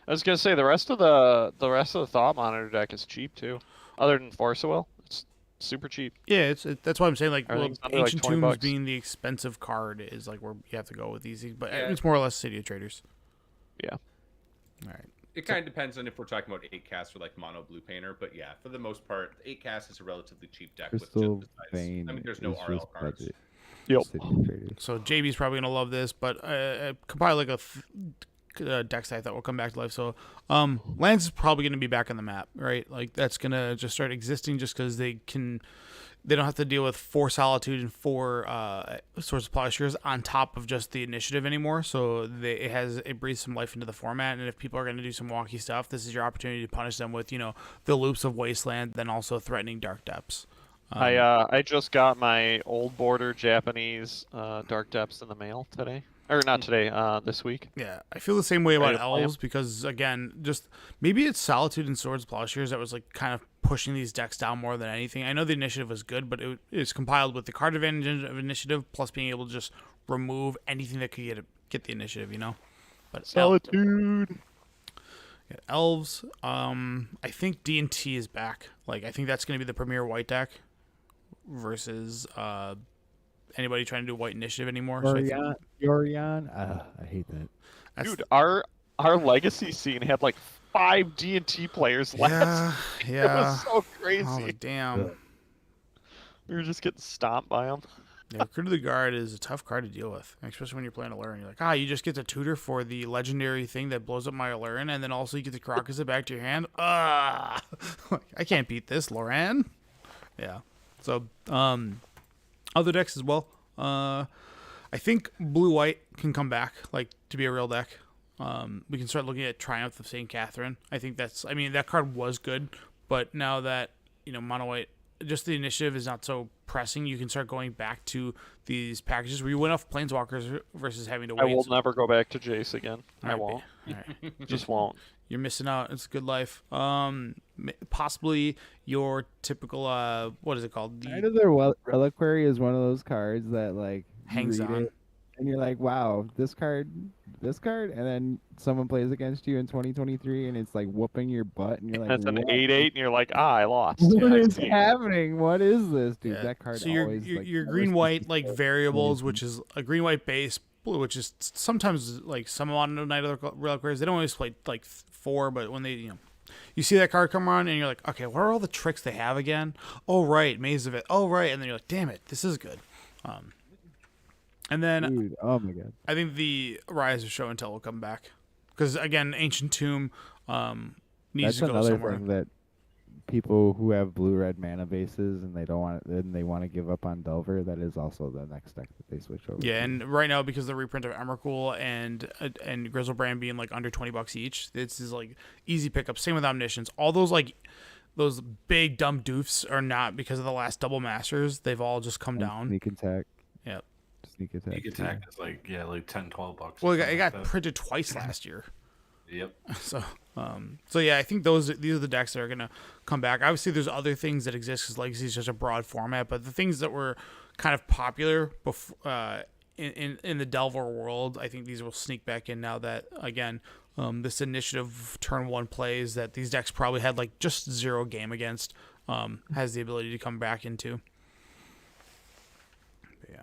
I was gonna say the rest of the Thought Monitor deck is cheap too, other than Force of Will. It's super cheap. Yeah, that's why I'm saying like Everything's under, like, Ancient 20 Tombs bucks. being the expensive card is like where you have to go with these, but Yeah. it's more or less City of Traders. Yeah. All right. It kind of depends on if we're talking about 8 cast or like mono blue painter, but yeah, for the most part, 8 cast is a relatively cheap deck Crystal with just the size. Vein. I mean, there's no is RL just cards. budget. Yep. City of Traders. So JB's probably gonna love this, but compile like a decks that I thought will come back to life. So lands is probably gonna be back on the map, right? Like that's gonna just start existing just because they don't have to deal with 4 Solitude and 4 Swords of Plowshares on top of just the initiative anymore. So it breathes some life into the format. And if people are going to do some wonky stuff, this is your opportunity to punish them with the loops of Wasteland, then also threatening Dark Depths. I just got my old border Japanese Dark Depths in the mail today, or not today, this week. Yeah, I feel the same way about Ready to play 'em. elves because again, just maybe it's Solitude and Swords of Plowshares that was like kind of pushing these decks down more than anything. I know the initiative was good, but it's compiled with the card advantage of initiative plus being able to just remove anything that could get the initiative, But Solitude. yeah, elves, I think D&T is back. Like I think that's going to be the premier white deck versus anybody trying to do white initiative anymore. So I think Yorion. I hate that. that's Dude, our legacy scene had like 5 D&T players last. yeah. It was so crazy. Oh, damn. We were just getting stomped by them. Yeah, Recruit of the Guard is a tough card to deal with, especially when you're playing Alurin. You're like, you just get to tutor for the legendary thing that blows up my Alurin, and then also you get to Crocus it back to your hand. I can't beat this, Loran. Yeah. So, other decks as well. I think Blue-White can come back, like, to be a real deck. We can start looking at Triumph of St. Catherine. I think that card was good, but now that, Mono-White, just the initiative is not so pressing, you can start going back to these packages where you win off Planeswalkers versus having to wait. I will never go back to Jace again. I Alright, won't. all right. Just won't. You're missing out. It's a good life. Possibly your typical, what is it called? Kind of their Reliquary is one of those cards that like you Hangs read on. it, and you're like, wow, this card, and then someone plays against you in 2023, and it's like whooping your butt, and you're like, That's an what? 8/8, and you're like, I lost. What Yeah, I is see. happening? What is this, dude? Yeah. That card So your always your, like, your never green seems white to like go. variables, which is a green white base, blue, which is sometimes like some amount of Night of the Reliquaries. They don't always play like 4, but when they you see that card come around and you're like, okay, what are all the tricks they have again? Oh right, Maze of It. Oh right, and then you're like, damn it, this is good. And then Dude, oh my god. I think the Rise of Show and Tell will come back because again, Ancient Tomb, needs That's to go another somewhere. thing that people who have blue-red mana bases and they don't want and they want to give up on Delver. That is also the next deck that they switch over. Yeah, to. and right now because the reprint of Emrakul and Grizzlebrand being like under $20 each, this is like easy pickup. Same with Omniscience. All those like those big dumb doofs are not because of the last double masters. They've all just come And down. Sneak attack. Yep. Sneak attack. Sneak too. attack is like like $10-12. Well, or it something got like that. printed twice last year. Yep. So yeah, I think these are the decks that are gonna come back. Obviously, there's other things that exist because Legacy is such a broad format, but the things that were kind of popular before in the Delver world, I think these will sneak back in now that again, this initiative turn 1 plays that these decks probably had like just 0 game against has the ability to come back into. But yeah.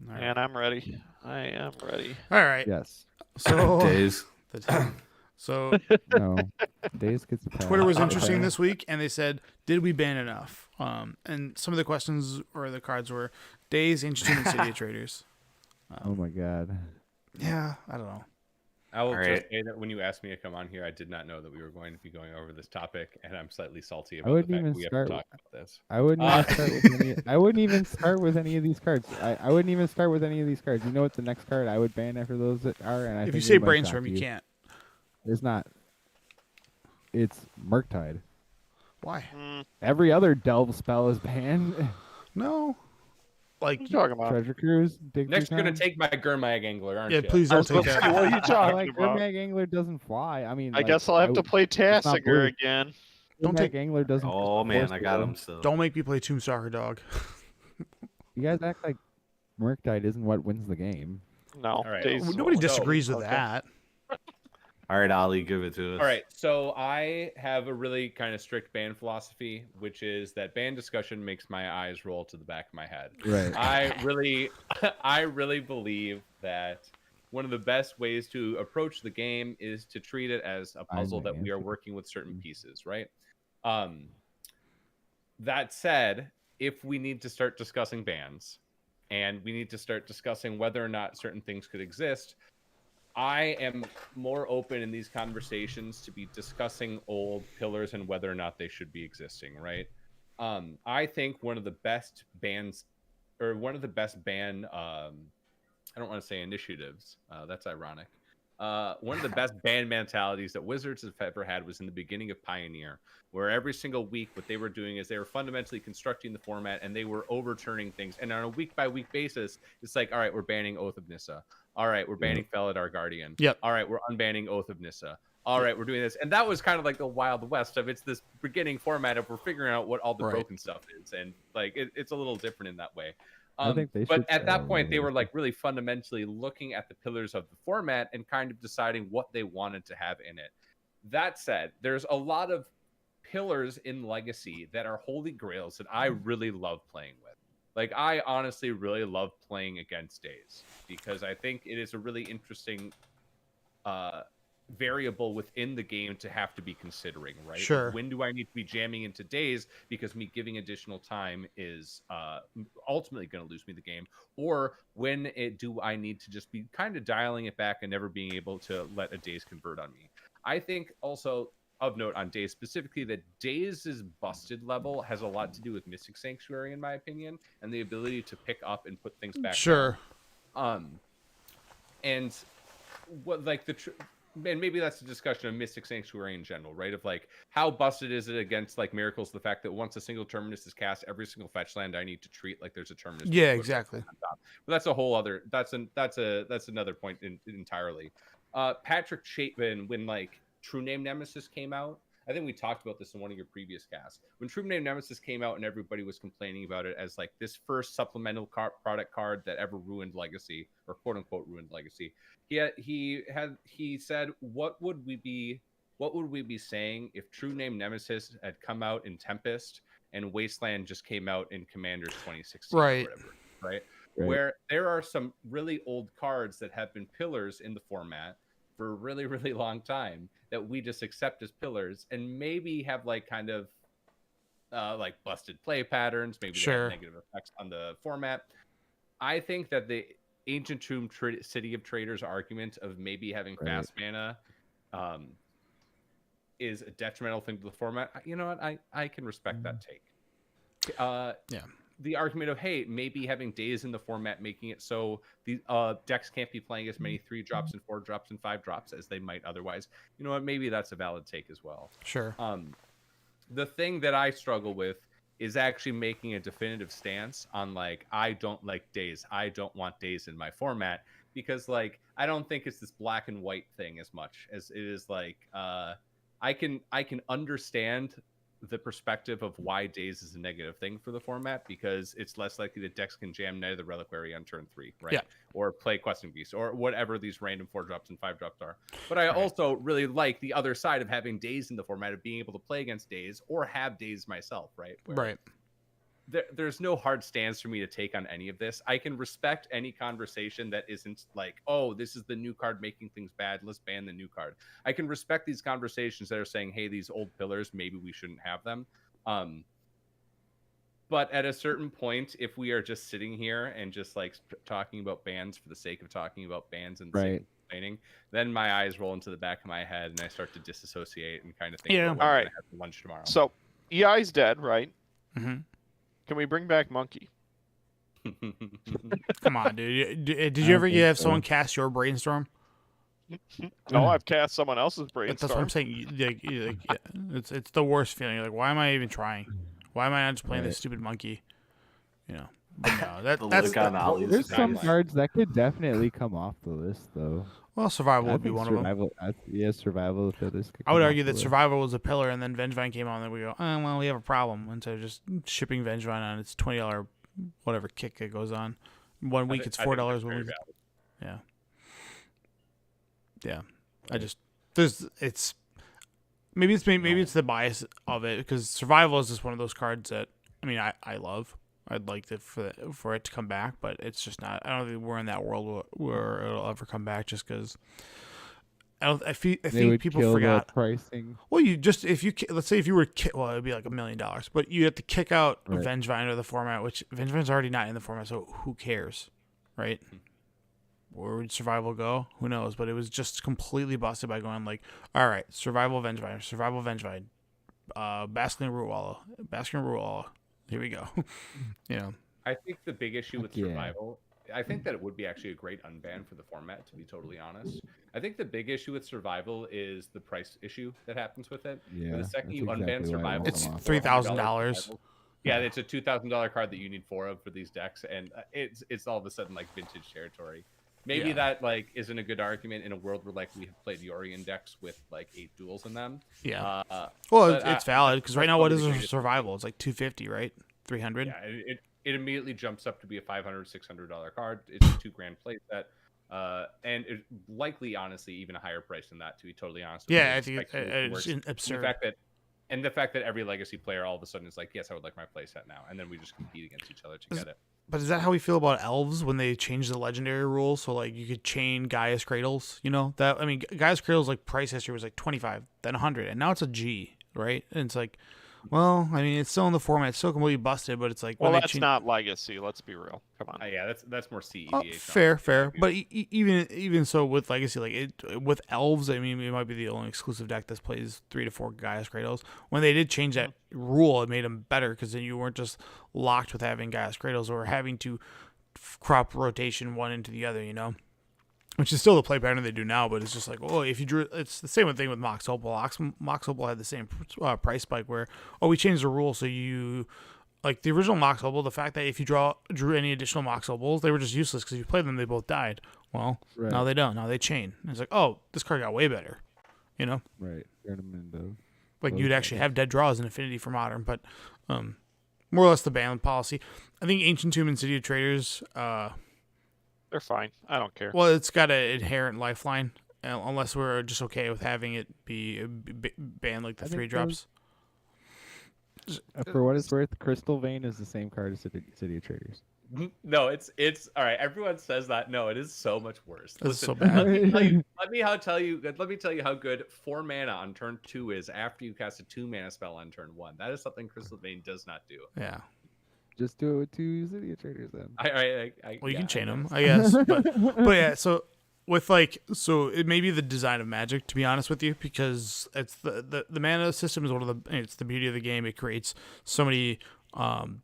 All right. And I'm ready. I am ready. All right. Yes. So Days. so No. Days gets a pass. Twitter was interesting Okay. this week, and they said, "Did we ban enough?" And some of the questions or the cards were Days, Ancient Tomb, and City of Traders. Oh my god. Yeah, I don't know. I will All just right. say that when you asked me to come on here, I did not know that we were going to be going over this topic, and I'm slightly salty about the wouldn't fact even that we have start to with- talk about this. I wouldn't even start with any. I wouldn't even start with any of these cards. I wouldn't even start with any of these cards. You know what the next card I would ban after those are? And I If you think say it might shock Brainstorm, you can't. It's not. It's Murktide. Why? Every other delve spell is banned. No. Like, What are you talking about? Treasure Cruise. Dig Next, you're Through going to Time. take my Gurmag Angler, aren't yeah, you? please I don't was take supposed to say, that. what are you I talking like about? Gurmag Angler doesn't fly. I mean, I like, guess I'll have to play not blue. Tassinger again. Don't Gurmag take- Angler doesn't. Oh man, force I got the- him still. Don't make me play Tomb Stalker Dog. You guys act like Murktide isn't what wins the game. No. All right. Days- Nobody so- disagrees with okay. that. All right, Ollie, give it to us. All right, so I have a really kind of strict ban philosophy, which is that ban discussion makes my eyes roll to the back of my head. Right. I really believe that one of the best ways to approach the game is to treat it as a puzzle that we are working with certain pieces, right? That said, if we need to start discussing bans and we need to start discussing whether or not certain things could exist, I am more open in these conversations to be discussing old pillars and whether or not they should be existing, right? I think one of the best bans, or one of the best ban, I don't want to say initiatives, that's ironic. One of the best ban mentalities that Wizards have ever had was in the beginning of Pioneer, where every single week what they were doing is they were fundamentally constructing the format and they were overturning things. And on a week-by-week basis, it's like, all right, we're banning Oath of Nissa. All right, we're banning Felidar Guardian. Yep. All right, we're unbanning Oath of Nissa. All right, we're doing this. And that was kind of like the Wild West of it's this beginning format of we're figuring out what all the Right. broken stuff is. And like it's a little different in that way. I think they But should at start that over point, they there. were like really fundamentally looking at the pillars of the format and kind of deciding what they wanted to have in it. That said, there's a lot of pillars in Legacy that are holy grails that I really love playing with. Like, I honestly really love playing against Days because I think it is a really interesting variable within the game to have to be considering, right? Like, Sure. when do I need to be jamming into Days because me giving additional time is ultimately going to lose me the game, or when do I need to just be kind of dialing it back and never being able to let a Days convert on me? I think also of note on Days specifically that Days' busted level has a lot to do with Mystic Sanctuary, in my opinion, and the ability to pick up and put things back Sure. down. And what like and maybe that's a discussion of Mystic Sanctuary in general, right? Of like how busted is it against like Miracles, the fact that once a single Terminus is cast, every single fetch land I need to treat like there's a Terminus. Yeah, put exactly. on top. But that's a whole other that's another point entirely. Patrick Chapin, when like True Name Nemesis came out, I think we talked about this in one of your previous casts. When True Name Nemesis came out and everybody was complaining about it as like this first supplemental product card that ever ruined Legacy, or quote unquote ruined Legacy, he said, what would we be saying if True Name Nemesis had come out in Tempest and Wasteland just came out in Commanders 2016, Right. or whatever, right? Right. Where there are some really old cards that have been pillars in the format for a really, really long time that we just accept as pillars and maybe have like kind of like busted play patterns, maybe they Sure. have negative effects on the format. I think that the Ancient Tomb City of Traders argument of maybe having Right. fast mana is a detrimental thing to the format, you know what? I can respect that take. Yeah. The argument of, hey, maybe having days in the format making it so the decks can't be playing as many 3 drops and 4 drops and 5 drops as they might otherwise. You know what? Maybe that's a valid take as well. Sure. The thing that I struggle with is actually making a definitive stance on, like, I don't like days. I don't want days in my format, because, like, I don't think it's this black and white thing as much as it is like I can understand the perspective of why days is a negative thing for the format, because it's less likely that decks can jam Night of the Reliquary on turn 3, right? Yeah. Or play Questing Beast, or whatever these random 4 drops and 5 drops are. But I also really like the other side of having days in the format, of being able to play against days or have days myself, right? Where Right. there's no hard stance for me to take on any of this. I can respect any conversation that isn't like, oh, this is the new card making things bad, let's ban the new card. I can respect these conversations that are saying, hey, these old pillars, maybe we shouldn't have them. But at a certain point, if we are just sitting here and just like talking about bans for the sake of talking about bans and the sake of complaining, then my eyes roll into the back of my head and I start to disassociate and kind of think, Yeah. about what I'm All gonna right. have for lunch tomorrow. So EI's dead, right? Mm-hmm. Can we bring back Monkey? Come on, dude. Did I you don't ever think have so. someone cast your brainstorm? No, I've cast someone else's That's what brainstorm. I'm saying. Yeah, it's the worst feeling. You're like, why am I even trying? Why am I not just playing this Right. stupid monkey? You know. But no, The that's look on Ollie's There's face. some cards that could definitely come off the list, though. well, survival I would be think one of them. survival. Survival of the fittest could I would come off argue the that list. survival was a pillar, and then Vengevine came on, and then we go, oh, well, we have a problem. Instead of just shipping Vengevine on its $20 whatever kick that goes on. One week it's I think $4. that's One very week, valid. yeah. It's maybe it's the bias of it, because survival is just one of those cards that I love. I'd like for it to come back, but it's just not. I don't think we're in that world where it'll ever come back, just because. I think people kill forgot. the pricing. Well, let's say if you were well, it'd be like $1 million, but you have to kick out Right. Vengevine or the format, which Vengevine's already not in the format, so who cares, right? Where would survival go? Who knows? But it was just completely busted by going like, all right, survival Vengevine, Basking Ruwala, here we go. You know, I think the big issue with Yeah. survival, I think that it would be actually a great unban for the format, to be totally honest. I think the big issue with survival is the price issue that happens with it. Yeah, The second that's you unban exactly why it survival, won't It's come off. $3,000. survival- Yeah, it's a $2,000 card that you need 4 of for these decks, and it's all of a sudden like vintage territory. Maybe Yeah. that like isn't a good argument in a world where like we have played Yorion decks with like 8 duels in them. yeah. Well, Well, but it's valid because right now, what is the a greatest- survival? It's like 250, right? 300. Yeah, it immediately jumps up to be a $500, $600 card. It's a $2,000 playset, and it likely, honestly, even a higher price than that. To be totally honest, with Yeah, you. I think Like, it it's works. absurd. The fact that every legacy player all of a sudden is like, yes, I would like my playset now, and then we just compete against each other to get it. But is that how we feel about elves when they changed the legendary rules? So like you could chain Gaia's Cradles, you know? Gaia's Cradles like price history was like 25, then 100, and now it's a G, right? And it's like, well, it's still in the format, it's still completely busted, but it's like Well, when they that's not legacy. Let's be real. Come on. Yeah, that's more CEDH. Oh, fair. But even so, with Legacy, with elves, it might be the only exclusive deck that plays 3 to 4 Gaia's Kratos. When they did change that rule, it made them better because then you weren't just locked with having Gaia's Kratos or having to crop rotation one into the other, you know? Which is still the play pattern they do now, but it's just like, oh, if you drew, it's the same thing with Mox Opal. Mox Opal had the same price spike where, we changed the rule so you. Like the original Mox Opal, the fact that if you drew any additional Mox Opals, they were just useless because if you played them, they both died. Well, Right. now they don't. Now they chain. And it's like, oh, this card got way better. You know, Right. Tournament of like Those you'd actually have dead draws in Affinity for Modern, but more or less the ban policy. I think Ancient Tomb and City of Traders. They're fine. I don't care. Well, it's got an inherent lifeline, unless we're just okay with having it be banned like the I 3 think drops. For what it's worth, Crystal Vein is the same card as City of Traders. No, it's all right. Everyone says that. No, it is so much worse. That's so Listen, bad. let me tell you how good 4 mana on turn 2 is after you cast a 2 mana spell on turn 1. That is something Crystal Vein does not do. Yeah. Just do it with 2 City of Traders then. Well, you yeah, can chain I know. them, I guess. But yeah, so with like, so it may be the design of Magic, to be honest with you, because it's the mana system is one of the, it's the beauty of the game. It creates so many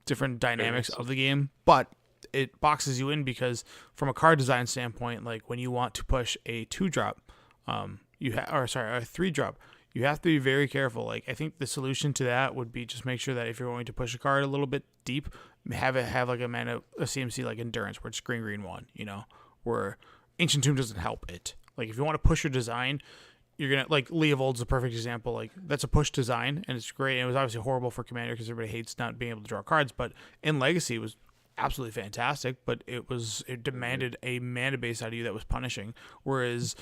different dynamics of the game, but it boxes you in because from a card design standpoint, like when you want to push a 2-drop, a 3-drop, you have to be very careful. Like, I think the solution to that would be just make sure that if you're going to push a card a little bit deep, have like a CMC like Endurance, where it's green 1, where Ancient Tomb doesn't help it. Like, if you want to push your design, you're gonna, like, Leovold's a perfect example. Like, that's a push design, and it's great. And it was obviously horrible for Commander because everybody hates not being able to draw cards. But in Legacy, it was absolutely fantastic. But it demanded a mana base out of you that was punishing. Whereas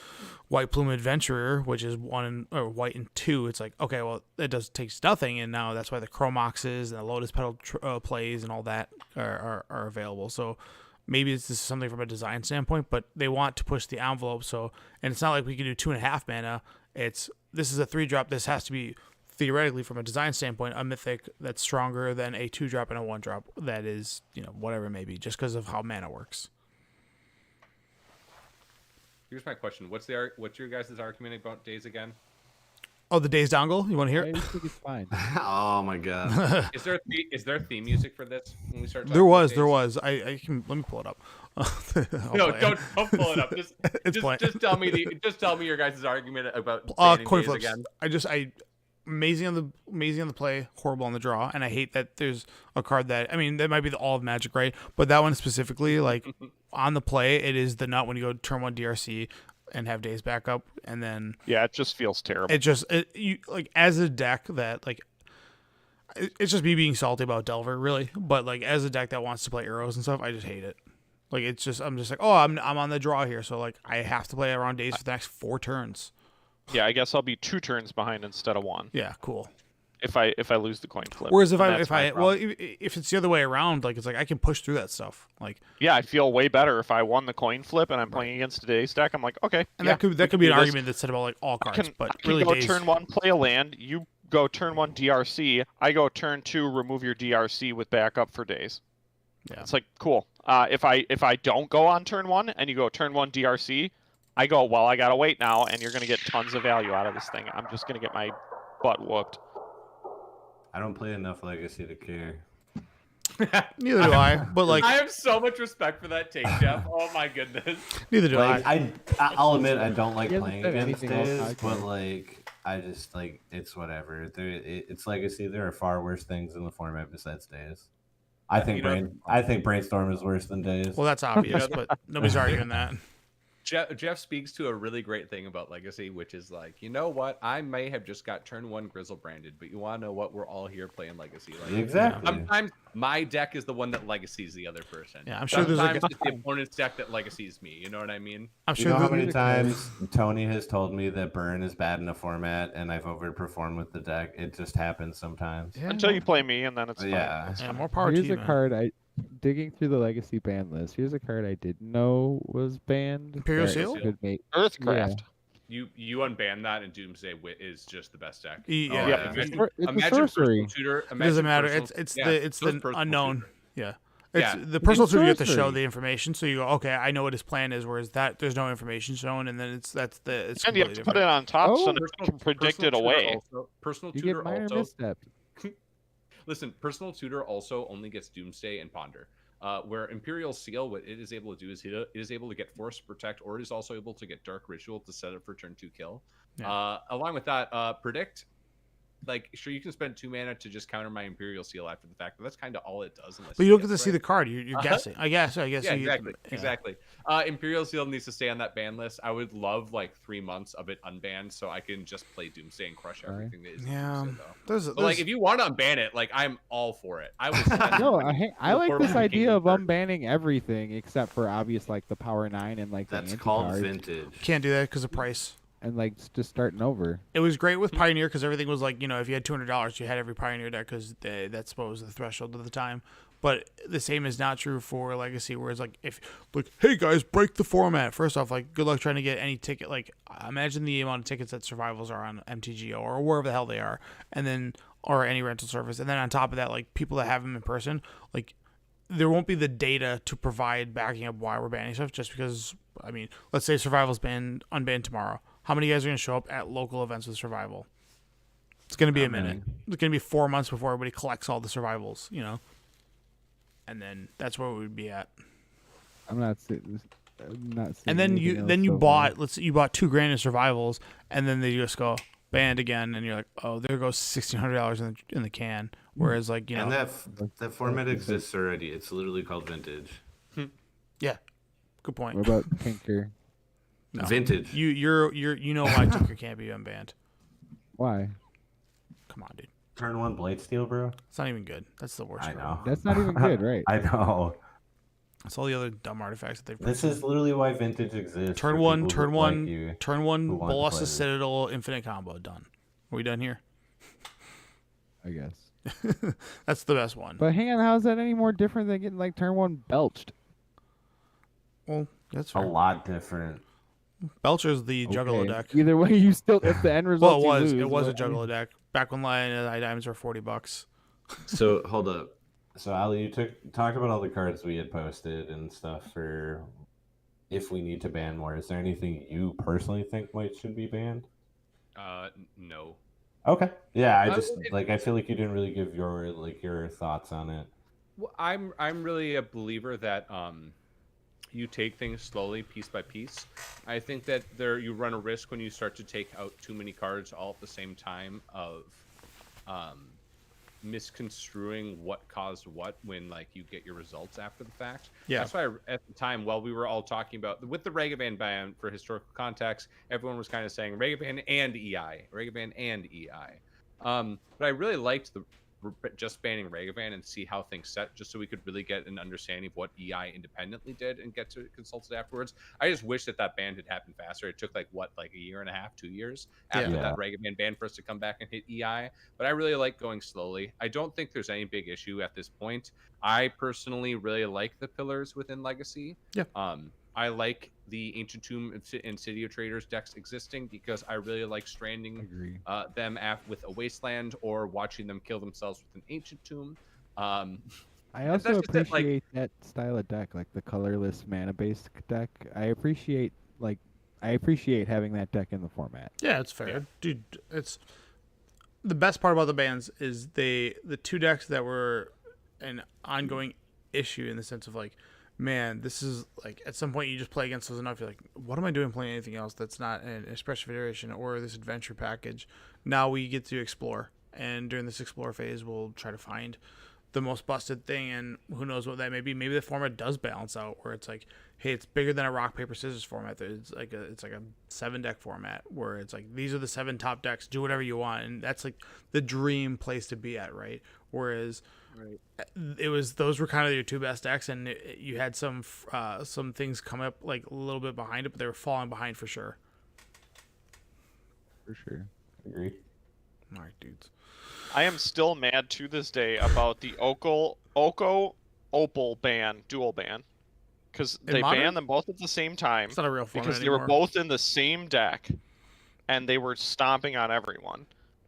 White Plume Adventurer, which is white and 2, it's like, okay, well, it takes nothing, and now that's why the Chromoxes and the Lotus Petal plays and all that are available. So maybe this is something from a design standpoint, but they want to push the envelope. So, and it's not like we can do 2.5 mana. This is a 3-drop. This has to be theoretically, from a design standpoint, a mythic that's stronger than a 2-drop and a 1-drop. That is, whatever it may be, just because of how mana works. Here's my question: what's your guys' argument about Days again? Oh, the Days dongle? You want to hear I it? think it's fine. Oh my god. Is there theme music for this when we start? There was. I can, let me pull it up. No, don't pull it up. Just tell me your guys' argument about banning coin Days flips. again. Amazing on the play, horrible on the draw, and I hate that there's a card that, I mean, that might be all of Magic, right? But that one specifically, like on the play, it is the nut when you go turn 1 DRC and have Days back up, and then Yeah, it just feels terrible. you like, as a deck that, like, it's just me being salty about Delver, really, but like as a deck that wants to play arrows and stuff, I just hate it. Like, I'm just like, oh, I'm on the draw here, so like I have to play around Days for the next 4 turns. Yeah, I guess I'll be 2 turns behind instead of 1 Yeah, cool. if I lose the coin flip. Whereas if That's my problem. if it's the other way around, like, it's like I can push through that stuff. Like, Yeah, I feel way better if I won the coin flip and I'm playing against today's deck. I'm like, okay, and yeah, that could we be an can do this. argument that's said about like all cards, but I can really go Days. turn 1, play a land. You go turn 1 DRC. I go turn 2, remove your DRC with backup for Days. Yeah. It's like, cool. If I don't go on turn 1 and you go turn 1 DRC, I go, well, I gotta wait now, and you're gonna get tons of value out of this thing. I'm just gonna get my butt whooped. I don't play enough Legacy to care. Neither do I. But like, I have so much respect for that take, Jeff. Oh my goodness. neither do Like, I. I'll admit I don't like He hasn't playing said against anything else Days, I but can. like I just like it's whatever. It's Legacy. There are far worse things in the format besides Days. I think Brainstorm is worse than Days. Well, that's obvious, but nobody's arguing that. Jeff speaks to a really great thing about Legacy, which is like, you know what? I may have just got turn 1 Grizzle branded, but you want to know what? We're all here playing Legacy. Like, Exactly. Sometimes my deck is the one that Legacy's the other person. Yeah, I'm sure there's Sometimes like it's the opponent's deck that Legacy's me. You know what I mean? I'm You sure know how there- many times Tony has told me that Burn is bad in a format and I've overperformed with the deck? It just happens sometimes. Yeah, Until you play me, and then it's fine. Yeah. yeah, more power to Here's you, a man. card digging through the Legacy ban list. Here's a card I didn't know was banned. Imperial that Seal? could make- Earthcraft. You unban that, and Doomsday Wit is just the best deck. Yeah, yeah. It's a Imagine sorcery. Personal Tutor. It doesn't matter. It's just the Personal unknown. Tutor. Yeah. Yeah. It's the personal tutor, you have to show sorcery. the information, so you go, okay, I know what his plan is. Whereas that there's no information shown, and then it's And you have completely to put it different. on top so Oh, that you can predict it away. Personal You Tutor get minor also. misstep. Listen, Personal Tutor also only gets Doomsday and Ponder. Where Imperial Seal, what it is able to do is it is able to get Force Protect, or it is also able to get Dark Ritual to set up for turn 2 kill. Yeah. Along with that, Predict. Like, sure, you can spend 2 mana to just counter my Imperial Seal after the fact, but that's kind of all it does. Unless But you don't get to guess see the right. card. You're guessing. I guess. Yeah, you exactly. yeah. Exactly. Imperial Seal needs to stay on that ban list. I would love like 3 months of it unbanned so I can just play Doomsday and crush Alright. everything that is Yeah. Doomsday, though. There's But like, if you want to unban it, like, I'm all for it. I was No, I like this Kingdom idea of first. unbanning everything except for obvious like the Power 9 and like That's the called anti-card vintage. can't do that because of price. and like just starting over. It was great with Pioneer because everything was like, if you had $200, you had every Pioneer deck because that's what was the threshold of the time. But the same is not true for Legacy, where it's like, hey guys, break the format. First off, like, good luck trying to get any ticket. Like, imagine the amount of tickets that survivals are on MTGO or wherever the hell they are, and then or any rental service. And then on top of that, like, people that have them in person, like, there won't be the data to provide backing up why we're banning stuff, just because I mean, let's say Survival's unbanned tomorrow. How many guys are going to show up at local events with Survival? It's going to be a minute. It's going to be 4 months before everybody collects all the Survivals, you know? And then that's where we would be at. I'm not seeing And then anything you else so bought, let's say you bought $2,000 in Survivals, and then they just go banned again, and you're like, oh, there goes $1,600 in the can. Whereas, like, you know, And that format exists already. It's literally called Vintage. yeah, good point. What about Tinker? No. Vintage. You know why Tinker can't be unbanned? Why? Come on, dude. Turn 1 Blade Steel, bro. It's not even good. That's the worst. I know. That's not even good, right? I know. That's all the other dumb artifacts that they've. This is literally why Vintage exists. Turn for one, people turn who one, like you, turn one. who want to Bolas play this. Citadel infinite combo done. Are we done here? I guess. That's the best one. But hang on, how's that any more different than getting like turn 1 belched? Well, that's A fair. lot different. Belcher's the Juggalo Okay. deck. Either way, you still if the end result. Well, you it lose, was a but I mean- Juggalo deck back when Lion and Eye Diamonds were $40. So hold up. So Ali, you talked about all the cards we had posted and stuff for if we need to ban more. Is there anything you personally think should be banned? No. Okay. Yeah, I Uh, just it- I feel like you didn't really give your thoughts on it. Well, I'm really a believer that you take things slowly, piece by piece. I think that you run a risk when you start to take out too many cards all at the same time of misconstruing what caused what when like you get your results after the fact. Yeah. That's why at the time while we were all talking about with the Ragavan ban for historical context, everyone was kind of saying Ragavan and EI, Ragavan and EI. But I really liked just banning Ragavan and see how things set, just so we could really get an understanding of what EI independently did and get to consult it afterwards. I just wish that ban had happened faster. It took like a year and a half, 2 years after Yeah. that Ragavan ban for us to come back and hit EI. But I really like going slowly. I don't think there's any big issue at this point. I personally really like the pillars within Legacy. Yeah. I like the Ancient Tomb and City of Traders decks existing because I really like stranding Agree. them with a Wasteland or watching them kill themselves with an Ancient Tomb. I that's also just it, like- appreciate that style of deck, like the colorless mana-based deck. I appreciate having that deck in the format. Yeah, it's fair, Yeah. dude. It's the best part about the bans is the two decks that were an ongoing issue in the sense of like, man, this is like at some point you just play against those enough. You're like, what am I doing playing anything else that's not an Express Federation or this adventure package? Now we get to explore, and during this explore phase, we'll try to find the most busted thing, and who knows what that may be. Maybe the format does balance out where it's like, hey, it's bigger than a rock paper scissors format. It's like a 7-deck format where it's like these are the 7 top decks. Do whatever you want, and that's like the dream place to be at, right? Whereas those were kind of your 2 best decks, and you had some things come up like a little bit behind it, but they were falling behind for sure. For sure. Agree. All right, dudes. I am still mad to this day about the Oko Opal dual ban, because In they Modern? banned them both at the same time It's not a real format because they anymore. were both in the same deck, and they were stomping on everyone.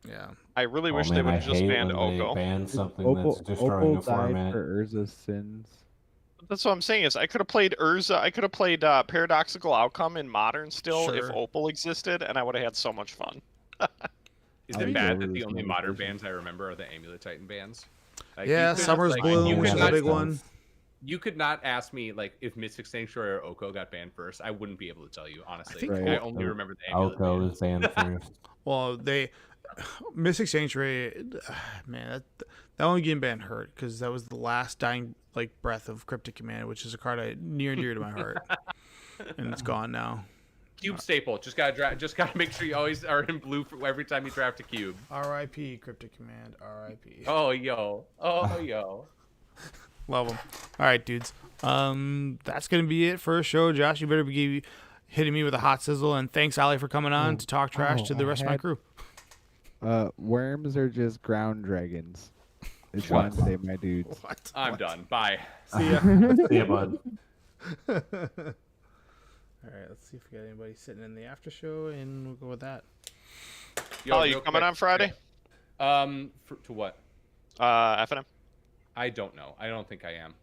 Yeah. I really Oh, wish man, they would I have just hate banned when they Oko. ban something Opal, that's destroying Opal a died format. for Urza's sins. That's what I'm saying is I could have played Urza. I could have played Paradoxical Outcome in Modern still if Sure. Opal existed, and I would have had so much fun. Is I it think bad over that the this only many modern versions. bans I remember are the Amulet Titan bans? Like, Yeah, you could- Summer's like, Bloom you was could a not- big one. You could not ask me like if Mystic Sanctuary or Oko got banned first. I wouldn't be able to tell you honestly. think I Right. only remember the Amulet Oko ban. was banned first. Well, Mystic Sanctuary, man, that one game ban hurt because that was the last dying breath of Cryptic Command, which is a card near and dear to my heart, and it's gone now. Cube staple. Just gotta make sure you always are in blue for every time you draft a cube. R.I.P. Cryptic Command. R.I.P. Oh yo. Oh yo. Love them. All right, dudes. That's gonna be it for a show. Josh, you better be hitting me with a hot sizzle, and thanks, Ali, for coming on to talk trash to the rest of my crew. Worms are just ground dragons. It's What? Wednesday, my dudes. What? I'm done. Bye. See ya. See ya, bud. All right, let's see if we got anybody sitting in the after show, and we'll go with that. Yo, Oh, you real coming quick. on Friday? To what? FNM. I don't know. I don't think I am.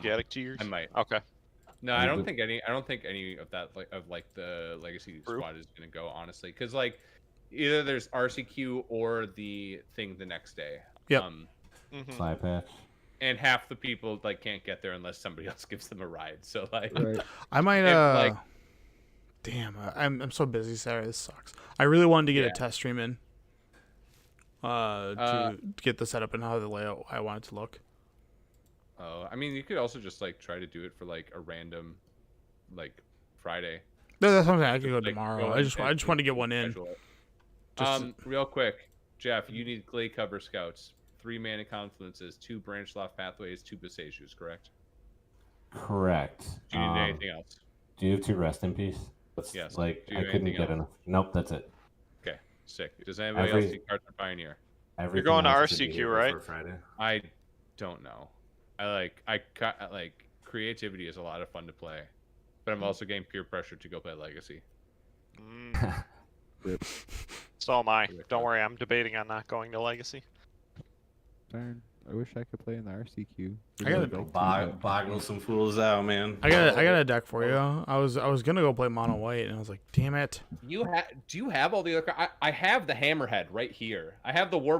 Get it to yours. I might. Okay. No, I don't think any. I don't think any of that like the legacy Group? squad is gonna go, honestly, because like either there's RCQ or the thing the next day. Yep. Mhm. Fly patch. And half the people like can't get there unless somebody else gives them a ride. So like, Right. I might If, like- damn, I'm so busy Saturday. This sucks. I really wanted to get Yeah. a test stream in. To get the setup and how the layout I want it to look. I mean, you could also just like try to do it for like a random, like Friday. No, that's what I'm saying. I could go Like, tomorrow. go I just and want to get one in. schedule it. Just to- Real quick, Jeff, you need Glade Cover Scouts, 3 mana confluences, 2 Branch Loft Pathways, 2 Besajus, correct? Correct. Do you need anything else? Do you have 2 rest in peace? That's, Yes. Like Do you I have couldn't anything get else? enough. Nope, that's it. Okay, sick. Does anybody Every- else need cards for Pioneer? Everything going to else should be RCQ, here. right? For Friday. I don't know. I like creativity is a lot of fun to play, but I'm also getting peer pressure to go play Legacy. Mm. Rip. So am I. Don't worry, I'm debating on not going to Legacy. Darn. I wish I could play in the RCQ. I gotta Really like to, but- Boggle some fools out, man. I got a deck for you. I was gonna go play mono white, and I was like, damn it. Do you have all the other? I have the Hammerhead right here. I have the War